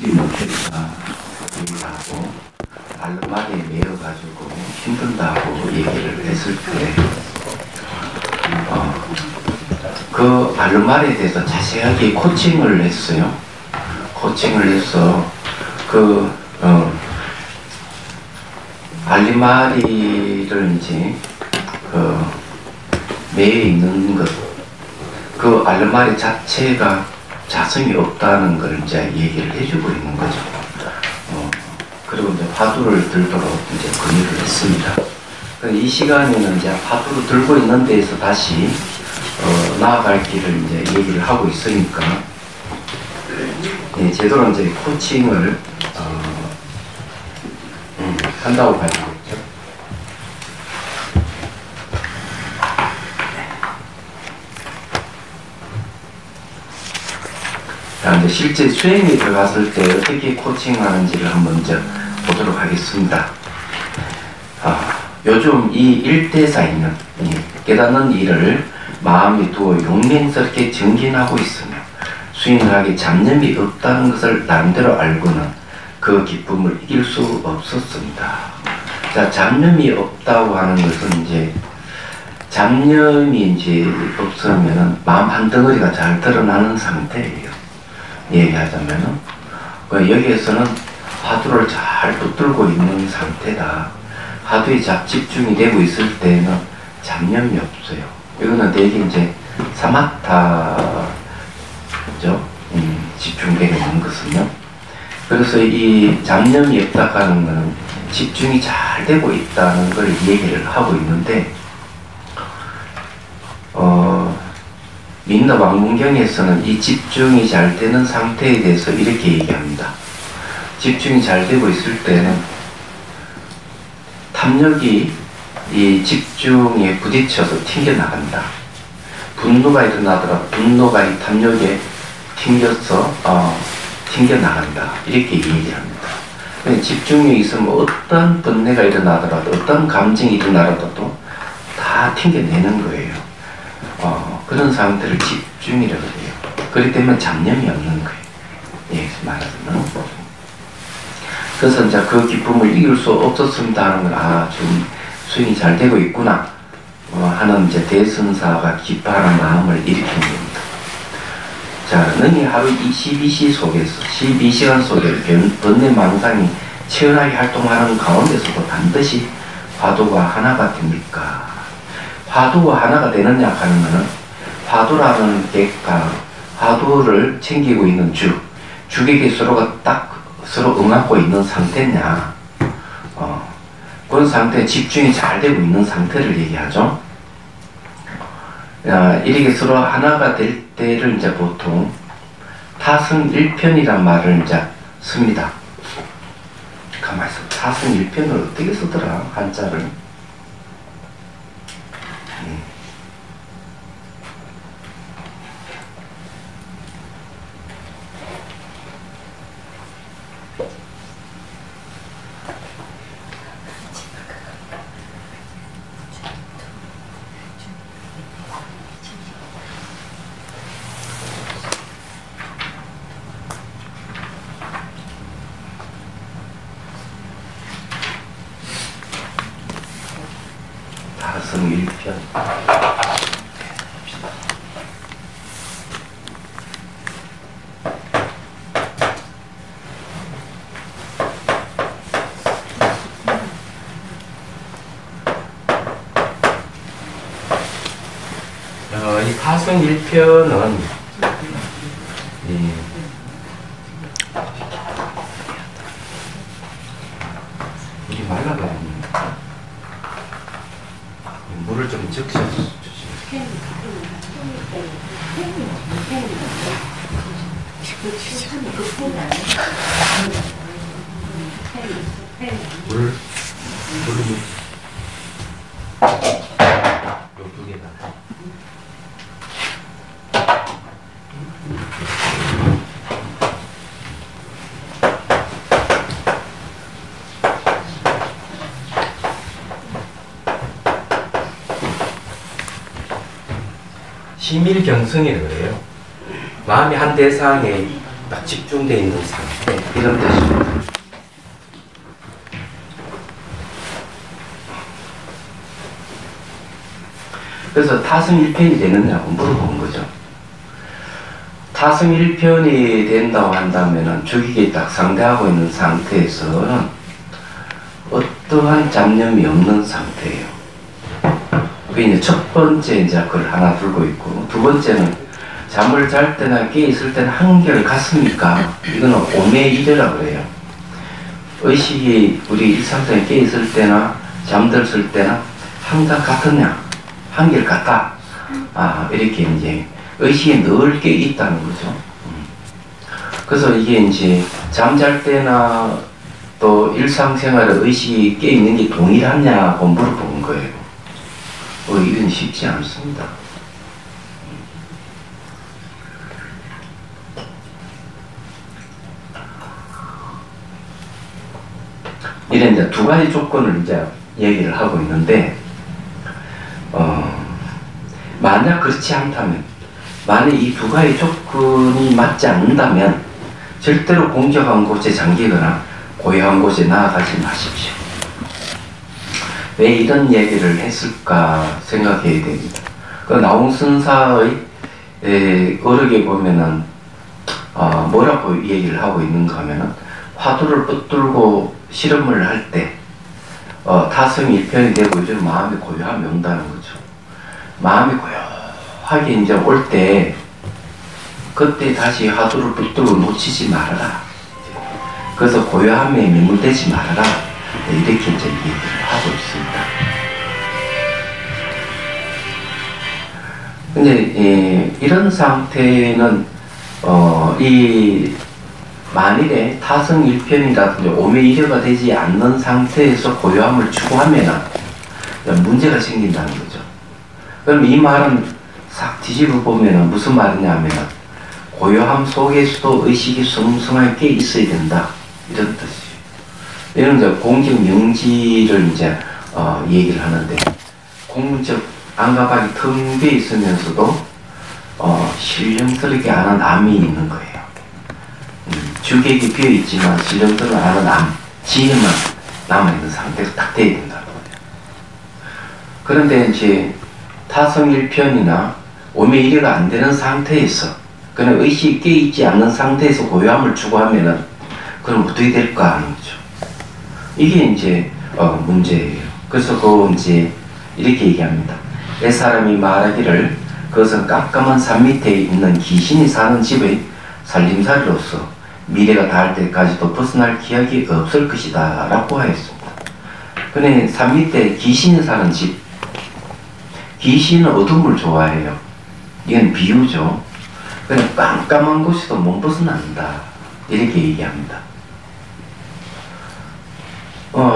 못했다 얘기하고 알루마리에 매여가지고 힘든다고 얘기를 했을 때 그 알루마리에 대해서 자세하게 코칭을 했어요. 코칭을 해서 그 알루마리를 이제 매여 있는 것, 그 알루마리 자체가 자성이 없다는 걸 이제 얘기를 해주고 있는 거죠. 그리고 이제 화두를 들도록 이제 권유를 했습니다. 이 시간에는 이제 화두를 들고 있는 데에서 다시 나아갈 길을 이제 얘기를 하고 있으니까 제대로 이제 코칭을 한다고 봐야 되겠죠. 이제 실제 수행에 들어갔을 때 어떻게 코칭하는지를 한번 먼저 보도록 하겠습니다. 요즘 이 일대사 있는 깨닫는 일을 마음에 두어 용맹스럽게 정진하고 있으며 수행을 하기 잡념이 없다는 것을 나름대로 알고는 그 기쁨을 이길 수 없었습니다. 자, 잡념이 없다고 하는 것은 이제 잡념이 이제 없으면은 마음 한 덩어리가 잘 드러나는 상태예요. 얘기하자면은 여기에서는 화두를 잘 붙들고 있는 상태다. 화두에 집중이 되고 있을 때는 잡념이 없어요. 이거는 되게 이제 사마타죠. 집중되어 있는 것은요. 그래서 이 잡념이 없다고 하는 것은 집중이 잘 되고 있다는 걸 얘기를 하고 있는데 민나왕문경에서는 이 집중이 잘 되는 상태에 대해서 이렇게 얘기합니다. 집중이 잘 되고 있을 때는 탐욕이 이 집중에 부딪혀서 튕겨나간다. 분노가 일어나더라도 분노가 이 탐욕에 튕겨나간다. 이렇게 얘기합니다. 집중이 있으면 어떤 번뇌가 일어나더라도 어떤 감정이 일어나더라도 다 튕겨내는 거예요. 그런 상태를 집중이라고 해요. 그렇기 때문에 잡념이 없는 거예요. 예, 말하자면. 그래서 이제 그 기쁨을 이길 수 없었습니다 하는 건, 지금 수행이 잘 되고 있구나 하는 이제 대선사가 기뻐하는 마음을 일으키는 겁니다. 자, 너희 하루 12시간 속에 번뇌 망상이 치열하게 활동하는 가운데서도 반드시 화두가 하나가 됩니까? 화두가 하나가 되느냐 하는 것은 화두라는 게가 화두를 챙기고 있는 죽에게 서로가 딱 서로 응하고 있는 상태냐, 그런 상태에 집중이 잘 되고 있는 상태를 얘기하죠. 이렇게 서로 하나가 될 때를 이제 보통 타승일편이란 말을 이제 씁니다. 가만히 있어. 타승일편을 어떻게 쓰더라, 한자를. 타승일편. 이 타승일편은 이게 말라버립니다. 물을 좀 적셔 주시면. 물을 요 두 개다. 심일경성이라고 그래요. 마음이 한 대상에 딱 집중되어 있는 상태, 이런 뜻입니다. 그래서 타성일편이 되느냐고 물어본 거죠. 타성일편이 된다고 한다면은 주객이 딱 상대하고 있는 상태에서는 어떠한 잡념이 없는 상태예요. 그 이제 첫 번째 이제 그걸 하나 들고 있고, 두 번째는 잠을 잘 때나 깨 있을 때는 한결 같습니까? 이거는 오매이르라고 그래요. 의식이 우리 일상생활에 깨 있을 때나 잠들었을 때나 항상 같으냐? 한결 같다. 이렇게 이제 의식이 넓게 있다는 거죠. 그래서 이게 이제 잠잘 때나 또 일상생활에 의식이 깨 있는 게 동일하냐고 물어본 거예요. 이건 쉽지 않습니다. 이런 이제 두 가지 조건을 이제 얘기를 하고 있는데, 만약 그렇지 않다면, 만약 이 두 가지 조건이 맞지 않는다면 절대로 공적한 곳에 잠기거나 고요한 곳에 나아가지 마십시오. 왜 이런 얘기를 했을까 생각해야 됩니다. 그 나홍선사의 어록에 보면은 뭐라고 얘기를 하고 있는가 하면은, 화두를 붙들고 실험을 할 때 타성이 일편이 되고 요즘 마음이 고요함이 온다는 거죠. 마음이 고요하게 이제 올 때 그때 다시 화두를 붙들고 놓치지 말아라. 그래서 고요함에 매몰되지 말아라. 이렇게 이제 얘기를 하고 있습니다. 근데 이런 상태는 이 만일에 타성일편이라든지 오매이려가 되지 않는 상태에서 고요함을 추구하면 문제가 생긴다는 거죠. 그럼 이 말은 싹 뒤집어 보면 무슨 말이냐면, 고요함 속에서도 의식이 성성하게 있어야 된다, 이런 뜻이에요. 이런 이제 공적 명지를 이제 얘기를 하는데, 공적 안각이 텅 비어 있으면서도 신령스럽게 아는 암이 있는 거예요. 주객이 비어 있지만 신령스럽게 아는 암, 지혜만 남아있는 상태가 딱 돼야 된다는 거예요. 그런데 이제 타성일편이나 오매이려가 안 되는 상태에서, 그냥 의식이 깨있지 않는 상태에서 고요함을 추구하면은 그럼 어떻게 될까 하는 거죠. 이게 이제 문제예요. 그래서 그 이제 이렇게 얘기합니다. 옛 사람이 말하기를 그것은 깜깜한 산 밑에 있는 귀신이 사는 집의 살림살이로서 미래가 닿을 때까지도 벗어날 기약이 없을 것이다 라고 하였습니다. 근데 산 밑에 귀신이 사는 집, 귀신은 어둠을 좋아해요. 이건 비유죠. 그냥 깜깜한 곳에도 못 벗어난다, 이렇게 얘기합니다.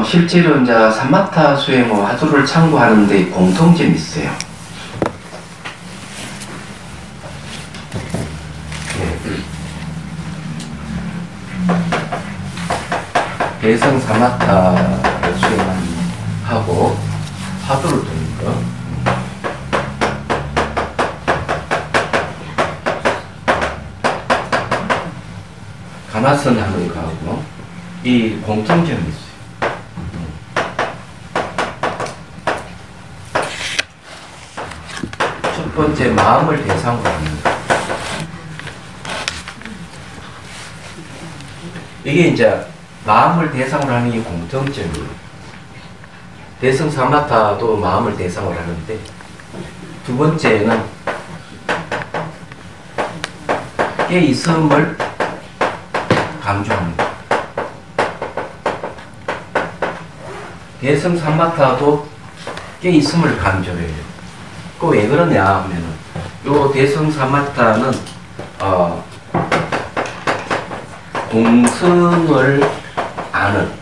실제로 이제 사마타 수행호 화두를 참고하는 데 공통점이 있어요. 대성 사마타를 수행하고 화두를 두는 거. 가나선 하는 거하고 이 공통점이 있어요. 첫 번째, 마음을 대상으로 하는 거. 이게 이제 마음을 대상으로 하는 게 공통점이에요. 대성 사마타도 마음을 대상으로 하는데, 두 번째는 깨있음을 강조합니다. 대성 사마타도 깨있음을 강조해요. 그 왜 그러냐 하면은, 요 대성 사마타는 공성을 아는,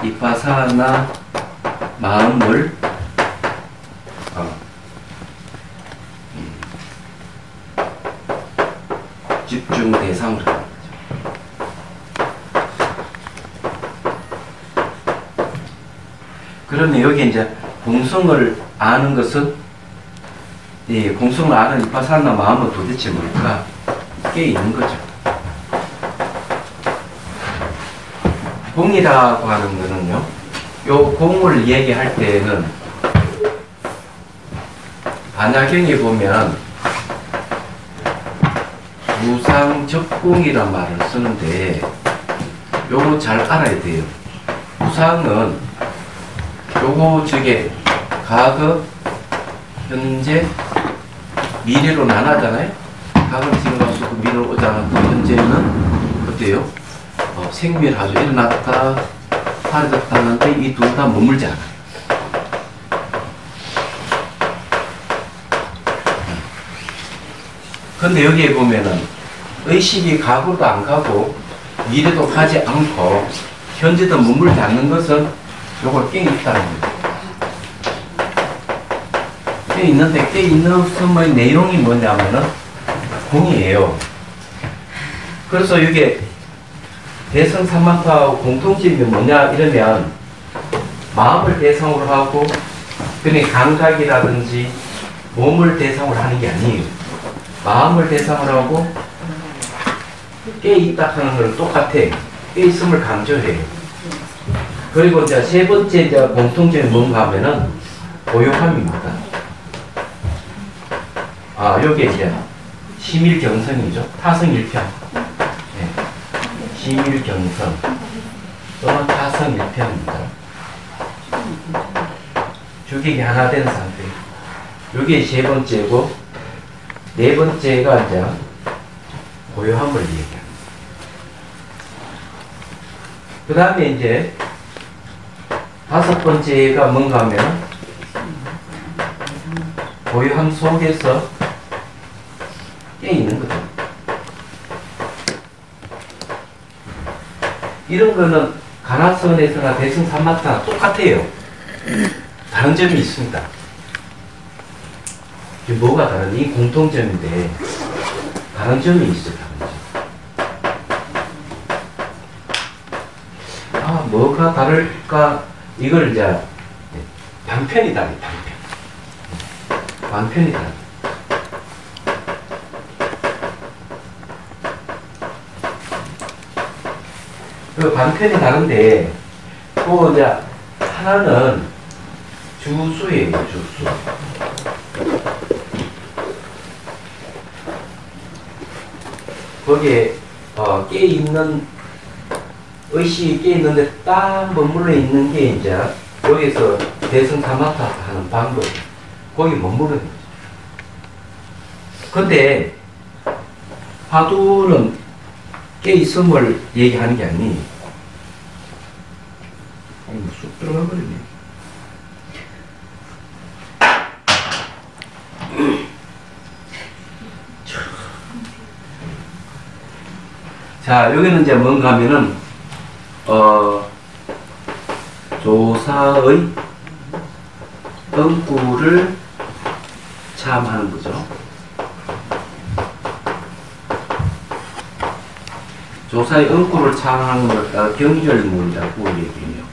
이파사나 마음을 집중 대상으로 하는 거죠. 그러면 여기 이제 공성을 아는 것은 이 공성을 아는 이파사나 마음은 도대체 뭘까? 깨 있는 거죠. 공이라고 하는 거는요, 요 공을 얘기할 때는 반야경에 보면 무상적공이란 말을 쓰는데 요거 잘 알아야 돼요. 무상은 요거 저게 과거, 현재, 미래로 나눠잖아요. 과거는 지금 가서 그 미래로 오잖아. 그 현재는 어때요? 생멸 아주 일어났다 사라졌다 하는데 이 둘 다 머물지 않아요. 근데 여기에 보면은 의식이 과거도 안 가고 미래도 가지 않고 현재도 머물지 않는 것은 요걸 깨 있다는 거예요. 깨 있는데 깨 있는 선의 내용이 뭐냐면은 공이에요. 그래서 이게 대성삼만파하고 공통점이 뭐냐 이러면 마음을 대상으로 하고 그냥 감각이라든지 몸을 대상으로 하는 게 아니에요. 마음을 대상으로 하고 깨있다 하는 건 똑같아. 깨있음을 강조해요. 그리고 이제 세 번째 이제 공통점이 뭔가 하면은 고요함입니다. 요게 이제 심일경성이죠. 타성일편. 네. 심일경성 또는 타성일편입니다. 주객이 하나 된 상태. 요게 세 번째고, 네 번째가 이제 고요함을 얘기합니다. 그 다음에 이제 다섯 번째가 뭔가 하면 고요함 속에서 깨 있는 거죠. 이런 거는 가나선에서나 대승삼마타나 똑같아요. 다른 점이 있습니다. 이게 뭐가 다른? 이 공통점인데 다른 점이 있어요. 다른 점. 뭐가 다를까? 이걸 이제 방편이 다르다. 방편이 다르다. 그 방편이 다른데, 또 이제 하나는 주수예요, 주수. 거기에 깨 있는 의식이 깨 있는데 딱 머물러 있는 게 이제 여기서 대승사마타 하는 방법, 거기 머무르는 거죠. 근데 화두는 깨 있음을 얘기하는 게 아니. 쑥 들어가 버리네. 자, 여기는 이제 뭔가 하면은, 조사의 응구를 참하는 거죠. 조사의 응구를 참하는 걸 경절문이라고 얘기해요.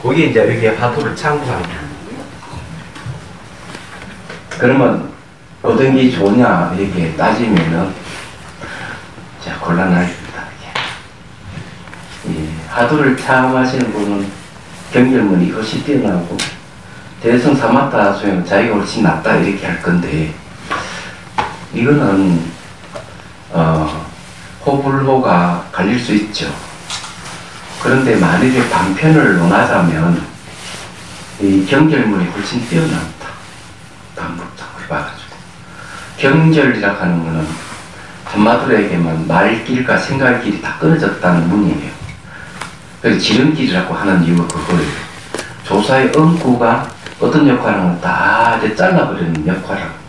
거기에 이제 여기에 화두를 참고합니다. 그러면 어떤 게 좋냐 이렇게 따지면은 자 곤란하십니다. 화두를 참하시는 분은 경결문이 훨씬 뛰어나고 대성사마타 소용 자기가 훨씬 낫다 이렇게 할 건데 이거는 호불호가 갈릴 수 있죠. 그런데 만약에 방편을 원하자면 이 경결문이 훨씬 뛰어납니다. 방법적으로 봐가지고 경절이라고 하는 거는 한마디로 얘기하면 말길과 생각길이 다 끊어졌다는 문이에요. 그래서 지름길이라고 하는 이유가 그거예요. 조사의 응구가 어떤 역할을 하는 다 이제 잘라버리는 역할을 하는 거예요.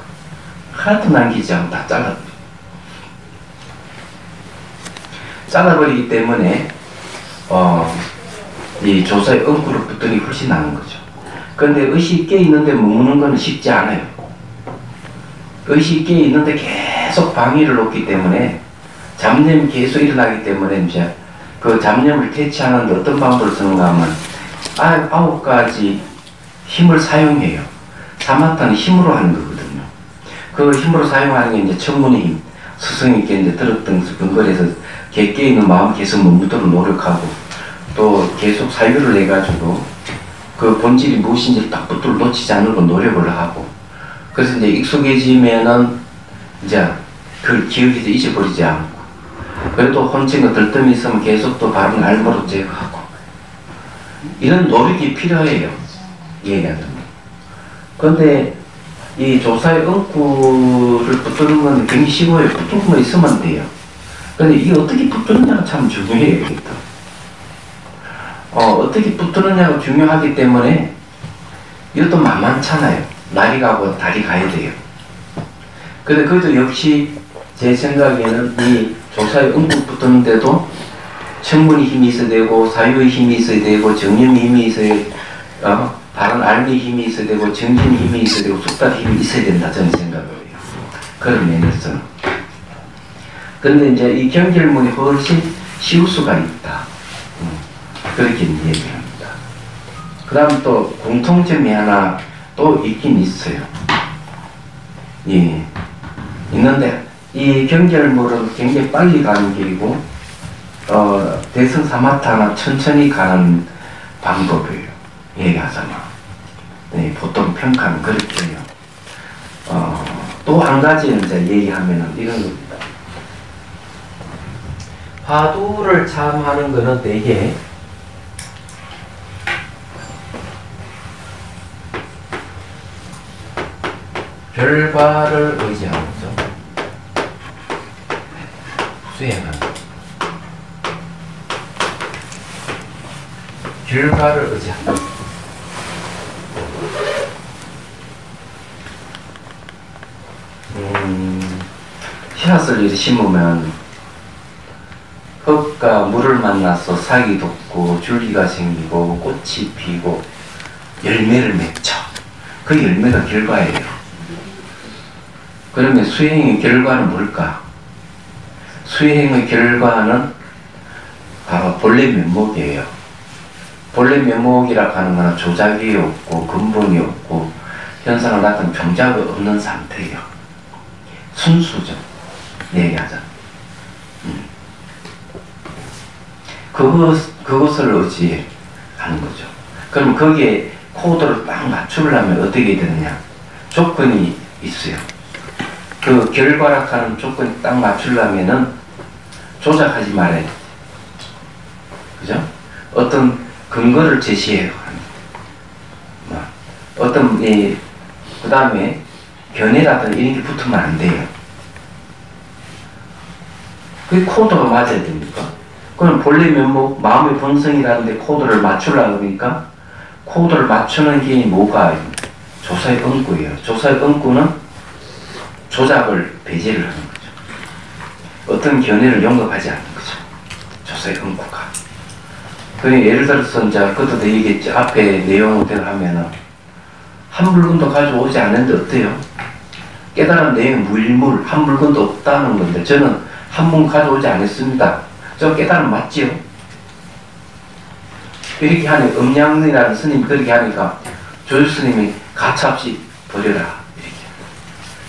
하나도 남기지 않고 다 잘라버리기 때문에 이 조사의 응구를 붙더니 훨씬 나은 거죠. 그런데 의식이 깨 있는데 머무는 건 쉽지 않아요. 의식이 깨 있는데 계속 방해를 놓기 때문에 잡념이 계속 일어나기 때문에 이제 그 잡념을 퇴치하는데 어떤 방법을 쓰는가 하면 9가지 힘을 사용해요. 사마타는 힘으로 하는 거거든요. 그 힘으로 사용하는 게 이제 천문의 힘, 스승님께 이제 들었던 근거에서 객계에 있는 마음 계속 머무도록 노력하고 또 계속 사유를 내가지고 그 본질이 무엇인지 딱 붙들어 놓치지 않으려고 노력을 하고 그래서 이제 익숙해지면은 이제 그걸 기억해서 잊어버리지 않고 그래도 혼친거 들뜸이 있으면 계속 또 바른 알보로 제거하고 이런 노력이 필요해요. 얘기하자면. 근데 이 조사의 응구를 붙드는 건 굉장히 쉬워요. 붙들고만 있으면 돼요. 근데 이게 어떻게 붙드느냐가 참 중요해요. 어떻게 붙드느냐가 중요하기 때문에 이것도 만만찮아요. 날이 가고 달이 가야 돼요. 근데 그것도 역시 제 생각에는 이 조사의 응구 붙드는데도 천문의 힘이 있어야 되고 사유의 힘이 있어야 되고 정념의 힘이 있어야 바른 알미의 힘이 있어야 되고 정진의 힘이 있어야 되고 숙달의 힘이 있어야 된다 저는 생각을 해요. 그런 면에서는. 근데 이제 이 경결문이 훨씬 쉬울 수가 있다. 그렇게 얘기합니다. 그 다음 또 공통점이 하나 또 있긴 있어요. 예. 있는데 이 경결물은 굉장히 빨리 가는 길이고 대승 사마타나 천천히 가는 방법이에요. 얘기하자면. 네, 보통 평가는 그렇게 해요. 또 한 가지는 이제 얘기하면은 이런 겁니다. 화두를 참하는 거는 되게 결과를 의지하는 거죠. 수행하는 거. 결과를 의지한다. 씨앗을 이렇게 심으면 흙과 물을 만나서 싹이 돋고 줄기가 생기고 꽃이 피고 열매를 맺죠. 그 열매가 결과예요. 그러면 수행의 결과는 뭘까? 수행의 결과는 바로 본래 면목이에요. 본래 면목이라고 하는 것은 조작이 없고 근본이 없고 현상을 나타낸 병자가 없는 상태예요. 순수죠. 얘기하자. 그것을 의지하는 거죠. 그럼 거기에 코드를 딱 맞추려면 어떻게 되느냐? 조건이 있어요. 그 결과락하는 조건이 딱 맞추려면은 조작하지 말아야 돼. 그죠? 어떤 근거를 제시해요. 어떤, 그 다음에 견해라든 이런 게 붙으면 안 돼요. 그게 코드가 맞아야 됩니까? 그럼 본래 면목, 마음의 본성이라는데 코드를 맞추려고 그러니까 코드를 맞추는 게 뭐가 조사의 응구예요. 조사의 응구는 조작을 배제를 하는 거죠. 어떤 견해를 용납하지 않는 거죠. 조사의 응구가. 그러니까 예를 들어서 이제 그것도 얘기했죠. 앞에 내용을 하면은 한 물건도 가져오지 않는데 어때요? 깨달은 내용은 무일물, 한 물건도 없다는 건데 저는 한 번 가져오지 않았습니다. 저 깨달음 맞지요? 이렇게 하니 음양이라는 스님이 그렇게 하니까 조주 스님이 가차없이 버려라 이렇게.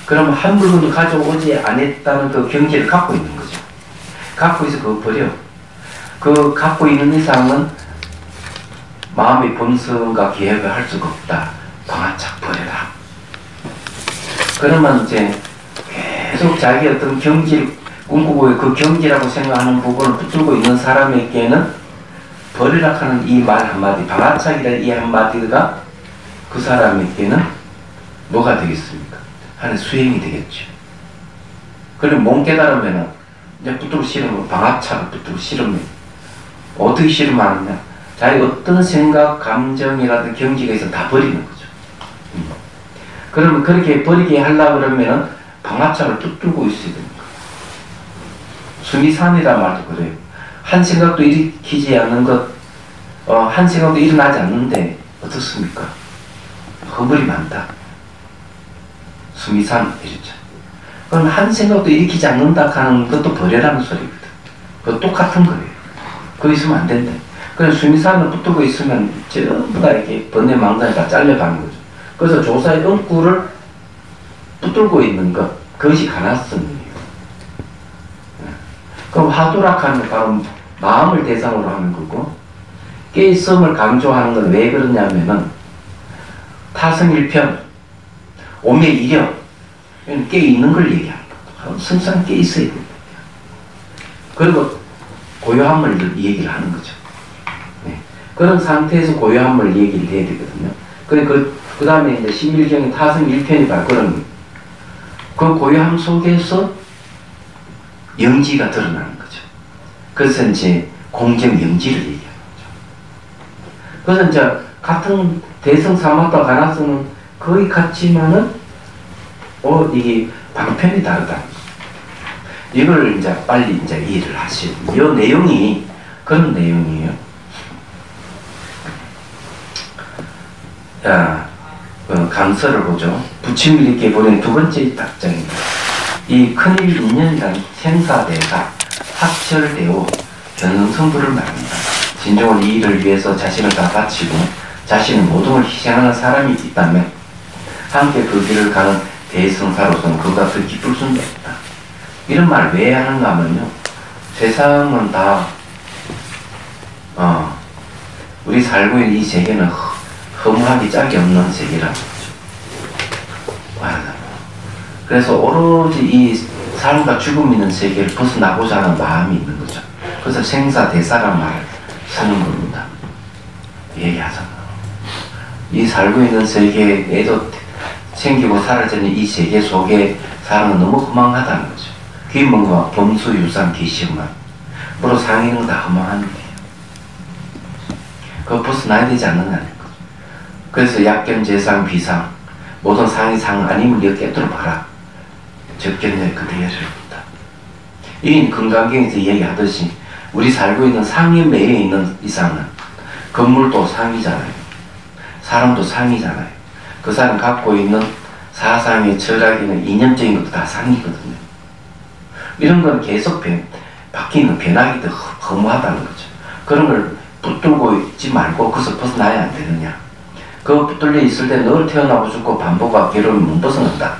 그러면 한 물건도 가져오지 않았다는 그 경지를 갖고 있는 거죠. 갖고 있어 그거 버려. 그 갖고 있는 이상은 마음의 본성과 계획을 할 수가 없다. 방아착 버려라. 그러면 이제 계속 자기 어떤 경지를 꿈꾸고 그 경지라고 생각하는 부분을 붙들고 있는 사람에게는 버리라 하는 이 말 한마디, 방아착이라는 이 한마디가 그 사람에게는 뭐가 되겠습니까? 하나의 수행이 되겠죠. 그럼 몸 깨달으면은 이제 붙들고 싫으면 방아착을 붙들고 싫으면 어떻게 싫으면 하느냐? 자기 어떤 생각, 감정이라든 경지가 있어 다 버리는 거죠. 그러면 그렇게 버리게 하려고 그러면은 방아착을 붙들고 있어야 됩니다. 수미산이란 말도 그래요. 한 생각도 일으키지 않는 것, 한 생각도 일어나지 않는데 어떻습니까? 허물이 많다. 수미산 이랬죠. 그럼 한 생각도 일으키지 않는다 하는 것도 버려라는 소리거든. 그거 똑같은 거예요. 그거 있으면 안 된다. 그래서 수미산을 붙들고 있으면 전부 다 이렇게 번뇌 망상이 다 잘려가는 거죠. 그래서 조사의 은구를 붙들고 있는 것, 그것이 가나성이에요. 그럼 화두락하는 건 바로 마음을 대상으로 하는 거고, 깨있음을 강조하는 건 왜 그러냐면은 타성일편, 오매이력, 깨있는 걸 얘기하는 거예요. 항상 깨있어야 됩니다. 그리고 고요함을 얘기를 하는 거죠. 네. 그런 상태에서 고요함을 얘기를 해야 되거든요. 그 다음에 이제 신밀경의 타성일편이 바로 그런 거예요. 그 고요함 속에서 영지가 드러나는 거죠. 그래서 이제 공정 영지를 얘기하는 거죠. 그래서 이제 같은 대성 사막과 가나성은 거의 같지만은 이게 방편이 다르다. 이걸 이제 빨리 이제 이해를 하시고, 이 내용이 그런 내용이에요. 자, 강서를 보죠. 부침을 있게 보낸 두 번째 답장입니다. 이 큰일 인연이란 생사대가 합철되어 견성성부를 말합니다. 진정한 이 일을 위해서 자신을 다 바치고 자신의 모든 걸 희생하는 사람이 있다면 함께 그 길을 가는 대성사로서는 그보다 더 기쁠 수는 없다. 이런 말을 왜 하는가 하면요, 세상은 다 우리 살고 있는 이 세계는 허무하기 짝이 없는 세계라는 거죠. 그래서 오로지 이 삶과 죽음 있는 세계를 벗어나고자 하는 마음이 있는 거죠. 그래서 생사대사란 말을 쓰는 겁니다. 얘기하잖아요. 이 살고 있는 세계에도 생기고 사라지는 이 세계 속에 사람은 너무 허망하다는 거죠. 귀문과 범수유산 기시만 물어 상이는 다 허망한 거예요. 그거 벗어나야 되지 않느냐는 거죠. 그래서 약견, 재상, 비상 모든 상이 상 아니면 이렇게 깨뜨려 봐라. 적견에 그대로 있다. 이 건강경에서 얘기하듯이 우리 살고 있는 상에 매여 있는 이상은 건물도 상이잖아요. 사람도 상이잖아요. 그 사람 갖고 있는 사상의 철학이나 이념적인 것도 다 상이거든요. 이런 건 계속 바뀌는 변하기 더 허무하다는 거죠. 그런 걸 붙들고 있지 말고 그것을 벗어나야 안 되느냐. 그거 붙들려 있을 때 늘 태어나고 죽고 반복과 괴로움이 못 벗어난다.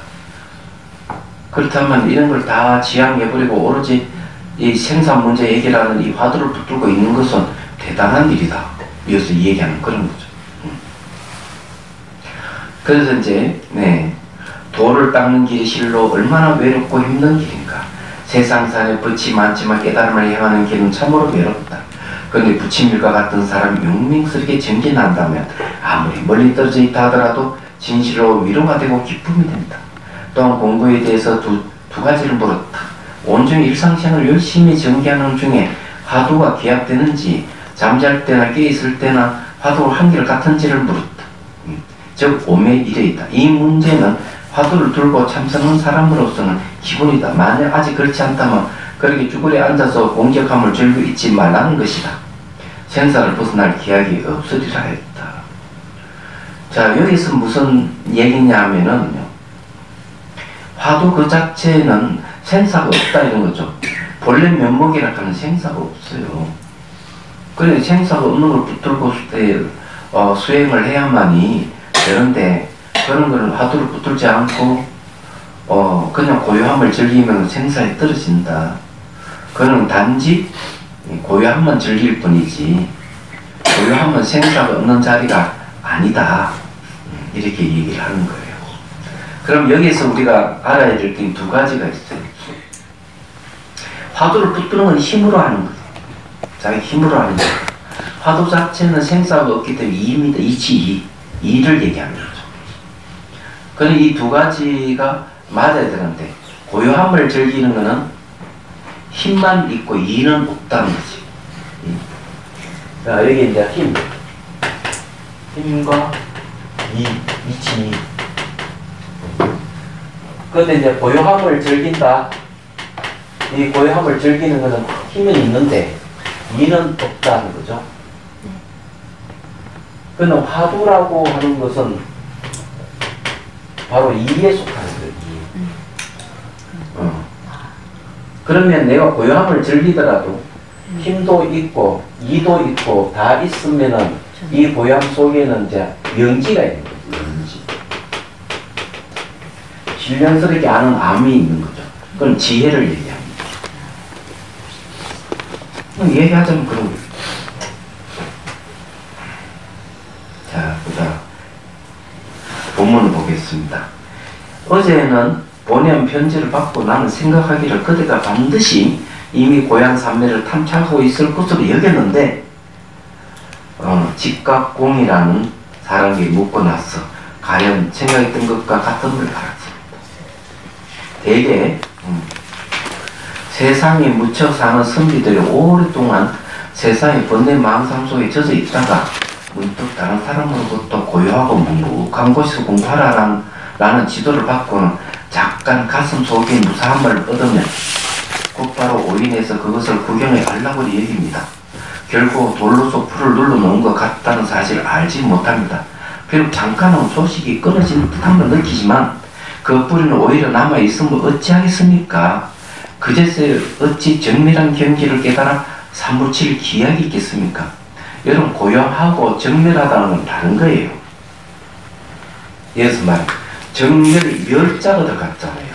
그렇다면 이런 걸 다 지향해버리고 오로지 이 생산 문제 해결하는 이 화두를 붙들고 있는 것은 대단한 일이다. 이것을 얘기하는 그런 거죠. 그래서 이제 도를 닦는 길이 실로 얼마나 외롭고 힘든 길인가. 세상산에 빛이 많지만 깨달음을 향하는 길은 참으로 외롭다. 그런데 부침일과 같은 사람이 용맹스럽게 전진한다면 아무리 멀리 떨어져 있다 하더라도 진실로 위로가 되고 기쁨이 된다. 또한 공부에 대해서 두 가지를 물었다. 온종일 일상생활을 열심히 전개하는 중에 화두가 기약되는지, 잠잘 때나 깨있을 때나 화두가 한결 같은지를 물었다. 즉 오매일에이다. 이 문제는 화두를 들고 참선한 사람으로서는 기본이다. 만약 아직 그렇지 않다면 그렇게 쭈그려 앉아서 공격함을 즐기고 있지 말라는 것이다. 생사를 벗어날 기약이 없으리라 했다. 자, 여기서 무슨 얘기냐 하면은 화두 그 자체는 생사가 없다 이런 거죠. 본래 면목이라 하는 생사가 없어요. 그래 생사가 없는 걸 붙들고 수행을 해야만이 되는데, 그런 걸 화두를 붙들지 않고 그냥 고요함을 즐기면 생사에 떨어진다. 그는 단지 고요함만 즐길 뿐이지 고요함은 생사가 없는 자리가 아니다. 이렇게 얘기를 하는 거예요. 그럼 여기서 우리가 알아야 될 게 두 가지가 있어요. 화두를 붙드는 건 힘으로 하는 거예요. 자기 힘으로 하는 거예요. 화두 자체는 생사가 없기 때문에 이입니다. 이를 얘기하는 거죠. 그럼 이 두 가지가 맞아야 되는데, 고요함을 즐기는 것은 힘만 있고 이는 없다는 거지. 자, 여기 이제 힘과 이치. 그런데 이제 고요함을 즐긴다. 이 고요함을 즐기는 것은 힘은 있는데 이는 없다는 거죠. 그는 화두라고 하는 것은 바로 이에 속하는 거예요. 그러면 내가 고요함을 즐기더라도 힘도 있고 이도 있고 다 있으면은 이 고요함 속에는 이제 명기가 있는 거죠. 명기. 신령스럽게 아는 암이 있는 거죠. 그건 지혜를 얘기합니다. 얘기하자면 그런 거예요. 자, 보자. 본문을 보겠습니다. 어제는 본연 편지를 받고 나는 생각하기를 그대가 반드시 이미 고향 산매를 탐착하고 있을 것으로 여겼는데 직각공이라는 사람에게 묻고 나서 가령 생각했던 것과 같은 걸 알았습니다. 대개 세상에 묻혀 사는 선비들이 오랫동안 세상의 번뇌 망상 속에 젖어 있다가 문득 다른 사람으로부터 고요하고 묵묵한 곳에서 공부하라라는 지도를 받고는 잠깐 가슴 속에 무사함을 얻으면 곧바로 올인해서 그것을 구경해 알라고 여깁니다. 결국 돌로서 풀을 눌러놓은 것 같다는 사실을 알지 못합니다. 비록 잠깐은 소식이 끊어진 듯한 걸 느끼지만 그 뿌리는 오히려 남아있으면 어찌하겠습니까? 그제서 어찌 정밀한 경지를 깨달아 사무칠 기약이 있겠습니까? 여러분, 고요하고 정밀하다는 건 다른 거예요. 예를 말 정밀, 멸자가 들어갔잖아요.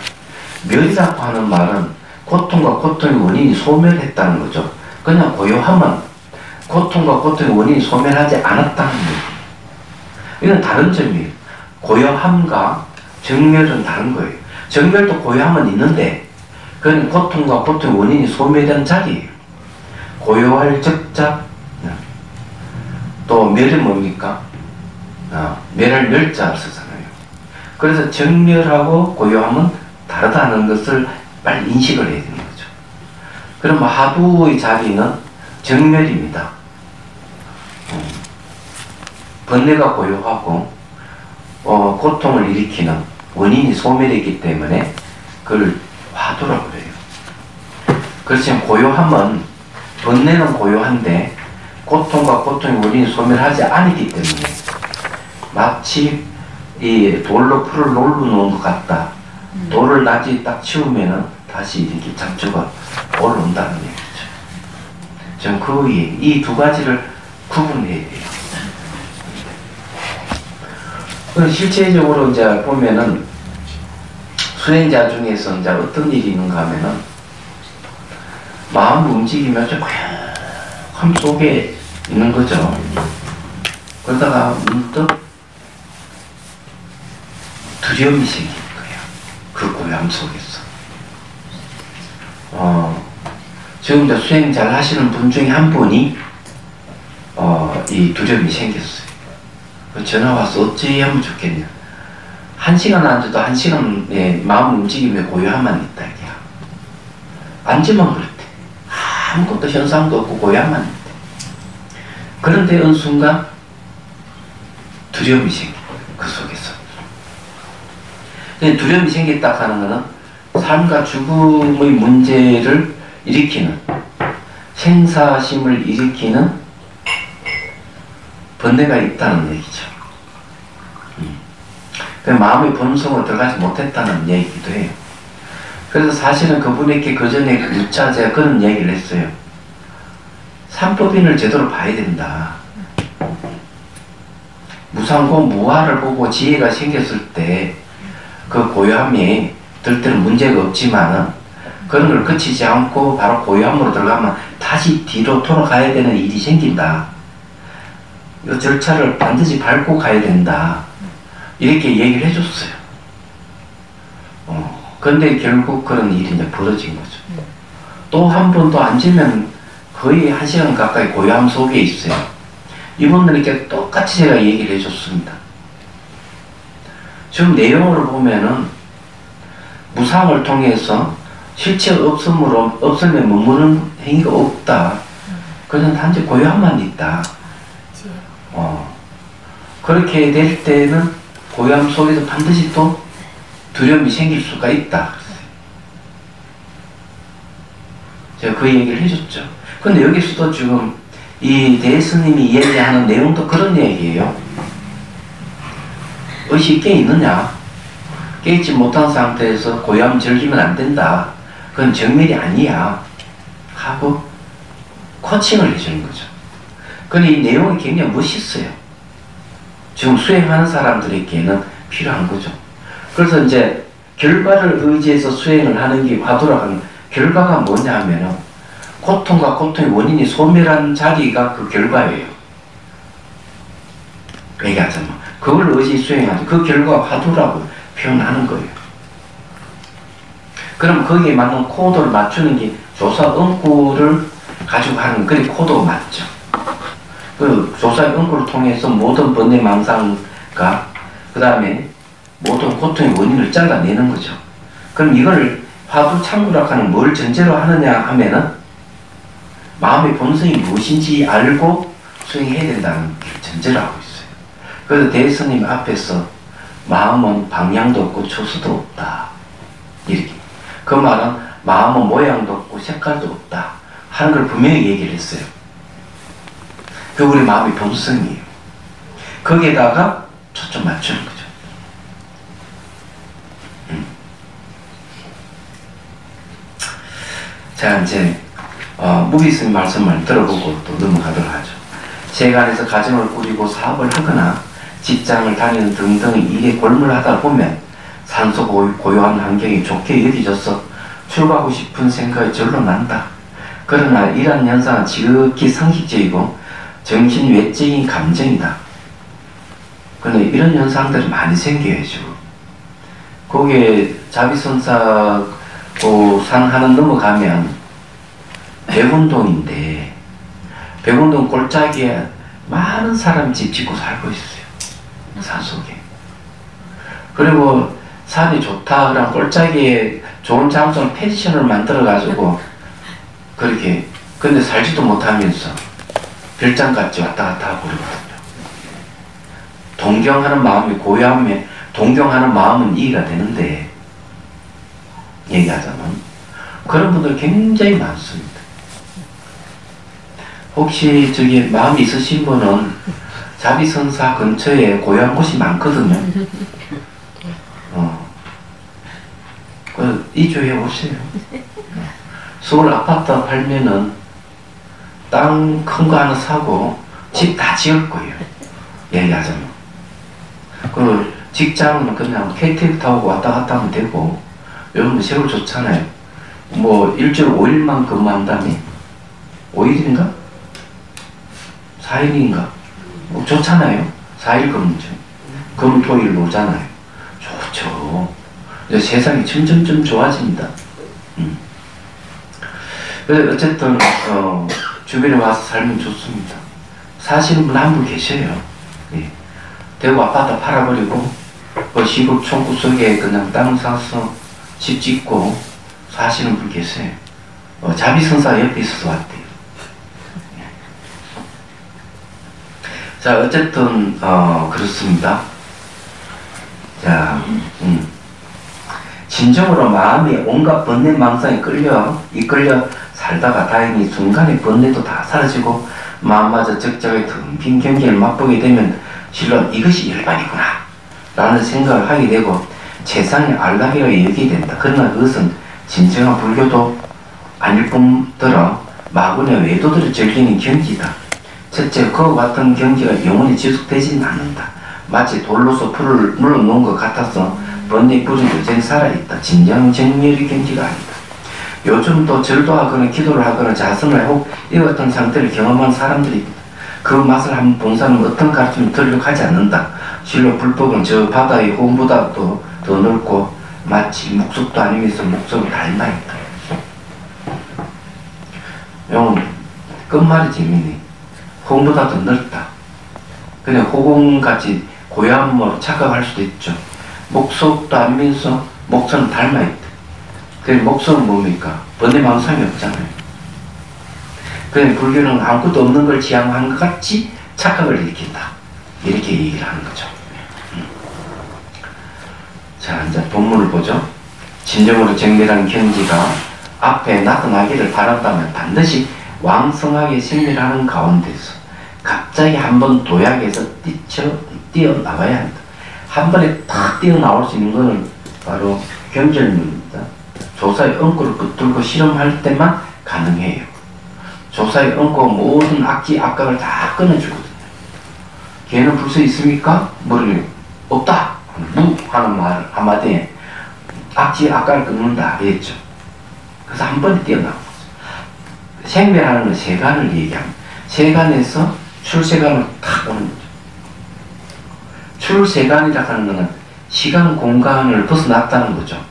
멸이라고 하는 말은 고통과 고통의 원인이 소멸했다는 거죠. 그냥 고요함은 고통과 고통의 원인이 소멸하지 않았다는 거예요. 이건 다른 점이에요. 고요함과 정멸은 다른 거예요. 정멸도 고요함은 있는데 그건 고통과 고통의 원인이 소멸된 자리예요. 고요할 적자, 또 멸은 뭡니까? 멸할 멸자를 쓰잖아요. 그래서 정멸하고 고요함은 다르다는 것을 빨리 인식을 해야 되는 거죠. 그럼 하두의 자리는 정멸입니다. 번뇌가 고요하고 고통을 일으키는 원인이 소멸했기 때문에 그걸 화두라고 그래요. 그렇지만 고요함은 번뇌는 고요한데 고통과 고통의 원인이 소멸하지 않았기 때문에 마치 이 돌로 풀을 눌러놓은 것 같다. 돌을 낮이 딱 치우면은 다시 이렇게 잡초가 올라온다는 얘기죠. 좀 그 위에 이 두 가지를 구분해야 돼요. 그럼 실제적으로 이제 보면은 수행자 중에서 이제 어떤 일이 있는가 하면은 마음 움직이면 좀 고요함 속에 있는 거죠. 그러다가 문득 두려움이 생기는 거예요. 그 고요함 속에서. 지금 이제 수행 잘 하시는 분 중에 한 분이 이 두려움이 생겼어요. 전화 와서 어찌 하면 좋겠냐. 1시간 앉아도 1시간에 마음 움직임에 고요함만 있다. 이게. 앉으면 그렇대. 아무것도 현상도 없고 고요함만 있대. 그런데 어느 순간 두려움이 생겨. 그 속에서. 두려움이 생겼다 하는 것은 삶과 죽음의 문제를 일으키는, 생사심을 일으키는 번뇌가 있다는 얘기죠. 마음의 본성으로 들어가지 못했다는 얘기기도 해요. 그래서 사실은 그분에게 그 전에 묻자 제가 그런 얘기를 했어요. 삼법인을 제대로 봐야 된다. 무상고 무아를 보고 지혜가 생겼을 때 그 고요함이 들 때는 문제가 없지만 그런 걸 거치지 않고 바로 고요함으로 들어가면 다시 뒤로 돌아가야 되는 일이 생긴다. 이 절차를 반드시 밟고 가야 된다. 이렇게 얘기를 해줬어요. 근데 결국 그런 일이 이제 벌어진 거죠. 또 한 번 더 앉으면 거의 1시간 가까이 고요함 속에 있어요. 이분들에게 똑같이 제가 얘기를 해줬습니다. 지금 내용을 보면은 무상을 통해서 실체 없음으로 없음에 머무는 행위가 없다. 그냥 단지 고요함만 있다. 그렇게 될 때는 고요함 속에서 반드시 또 두려움이 생길 수가 있다. 제가 그 얘기를 해줬죠. 근데 여기서도 지금 이 대스님이 얘기하는 내용도 그런 얘기예요. 의식이 깨 있느냐? 깨있지 못한 상태에서 고요함 즐기면 안 된다. 그건 정밀이 아니야 하고 코칭을 해주는 거죠. 근데 이 내용이 굉장히 멋있어요. 지금 수행하는 사람들에게는 필요한 거죠. 그래서 이제 결과를 의지해서 수행을 하는 게 화두라고 하는 결과가 뭐냐 하면은 고통과 고통의 원인이 소멸한 자리가 그 결과예요. 얘기하자면 그걸 의지 수행하죠. 그 결과가 화두라고 표현하는 거예요. 그럼 거기에 맞는 코드를 맞추는 게 조사 응구를 가지고 하는 그게 코드가 맞죠. 그 조사 응구를 통해서 모든 번뇌 망상과 그 다음에 모든 고통의 원인을 잘라내는 거죠. 그럼 이걸 화두 참구라고 하는 뭘 전제로 하느냐 하면은 마음의 본성이 무엇인지 알고 수행해야 된다는 전제를 하고 있어요. 그래서 대스님 앞에서 마음은 방향도 없고 초수도 없다. 이렇게. 그 말은 마음은 모양도 없고 색깔도 없다. 하는 걸 분명히 얘기를 했어요. 그 우리 마음의 본성이에요. 거기에다가 초점 맞추는 거죠. 자, 이제 무비스님 말씀을 들어보고 또 넘어가도록 하죠. 세간에서 가정을 꾸리고 사업을 하거나 직장을 다니는 등등의 일에 골몰하다 보면 산소 고요한 환경이 좋게 여겨져서 출가하고 싶은 생각이 절로 난다. 그러나 이러한 현상은 지극히 상식적이고 정신 외적인 감정이다. 그런데 이런 현상들이 많이 생겨야죠. 거기에 자비선사 산 하나 넘어가면 백운동인데 백운동 골짜기에 많은 사람이 집 짓고 살고 있어요. 산 속에. 그리고 산이 좋다 그러면 골짜기에 좋은 장소를 펜션을 만들어 가지고 그렇게 근데 살지도 못하면서 별장같이 왔다 갔다 하고 그러거든요. 동경하는 마음이 고요하면 동경하는 마음은 이해가 되는데 얘기하자면 그런 분들 굉장히 많습니다. 혹시 저기 마음이 있으신 분은 자비선사 근처에 고요한 곳이 많거든요. 이주해 오세요. 서울 아파트 팔면은 땅 큰 거 하나 사고 집 다 지을 거예요. 얘기하자면. 그 직장은 그냥 KTX 타고 왔다 갔다 하면 되고 여러분 세월 좋잖아요. 뭐 일주일 5일만 근무한다며? 5일인가? 4일인가? 뭐 좋잖아요. 4일 근무죠. 금, 토, 일 노잖아요. 좋죠. 이제 세상이 점점점 좋아집니다. 그래서 어쨌든 주변에 와서 살면 좋습니다. 사시는 분 한 분 계셔요. 예. 대구 아파트 팔아버리고 그 시골 총구석에 그냥 땅 사서 집 짓고 사시는 분 계세요. 자비선사 옆에 있어서 왔대요. 예. 자, 어쨌든 그렇습니다. 자, 진정으로 마음이 온갖 번뇌 망상에 이끌려 살다가 다행히 순간에 번뇌도 다 사라지고 마음마저 적적하게 텅 빈 경계를 맛보게 되면 실로 이것이 열반이구나 라는 생각을 하게 되고 세상의 안락이라고 여기게 된다. 그러나 그것은 진정한 불교도 아닐 뿐더러 마군의 외도들을 즐기는 경지다. 첫째, 그와 같은 경지가 영원히 지속되지는 않는다. 마치 돌로서 풀을 물어놓은 것 같아서 번뇌 불은 여전히 살아있다. 진정 정멸의 경지가 아니다. 요즘 또 절도하거나 기도를 하거나 자성을 하고 이와 같은 상태를 경험한 사람들이 그 맛을 한번 본 사람은 어떤 가르침을 들으려고 하지 않는다. 실로 불법은 저 바다의 호흡보다도 더 넓고 마치 목석도 아니면서 목석을 닮아있다. 이건 끝말이 재밌네. 호흡보다 더 넓다. 그냥 호공같이 고야함으로 착각할 수도 있죠. 목석도 아니면서 목선은 닮아있다. 그 목선은 뭡니까? 번뇌 망상이 없잖아요. 그냥 불교는 아무것도 없는 걸 지향한 것 같이 착각을 일으킨다. 이렇게 얘기를 하는 거죠. 자, 이제 본문을 보죠. 진정으로 정밀한 경지가 앞에 나타나기를 바란다면 반드시 왕성하게 생멸하는 가운데서 갑자기 한번 도약에서 뛰어나와야 한다. 한 번에 탁 뛰어나올 수 있는 것은 바로 경절문입니다. 조사에 엉고를 붙들고 실험할 때만 가능해요. 조사에 엉고 모든 악기, 악각을 다 끊어주거든요. 걔는 불서 있습니까? 뭐를 없다. 무 하는 말 한마디에 악기, 악각을 끊는다 그랬죠. 그래서 한 번에 뛰어나온 거죠. 생멸하는 건 세간을 얘기합니다. 세간에서 출세간을 탁 오는 거죠. 출세간이라 하는 것은 시간, 공간을 벗어났다는 거죠.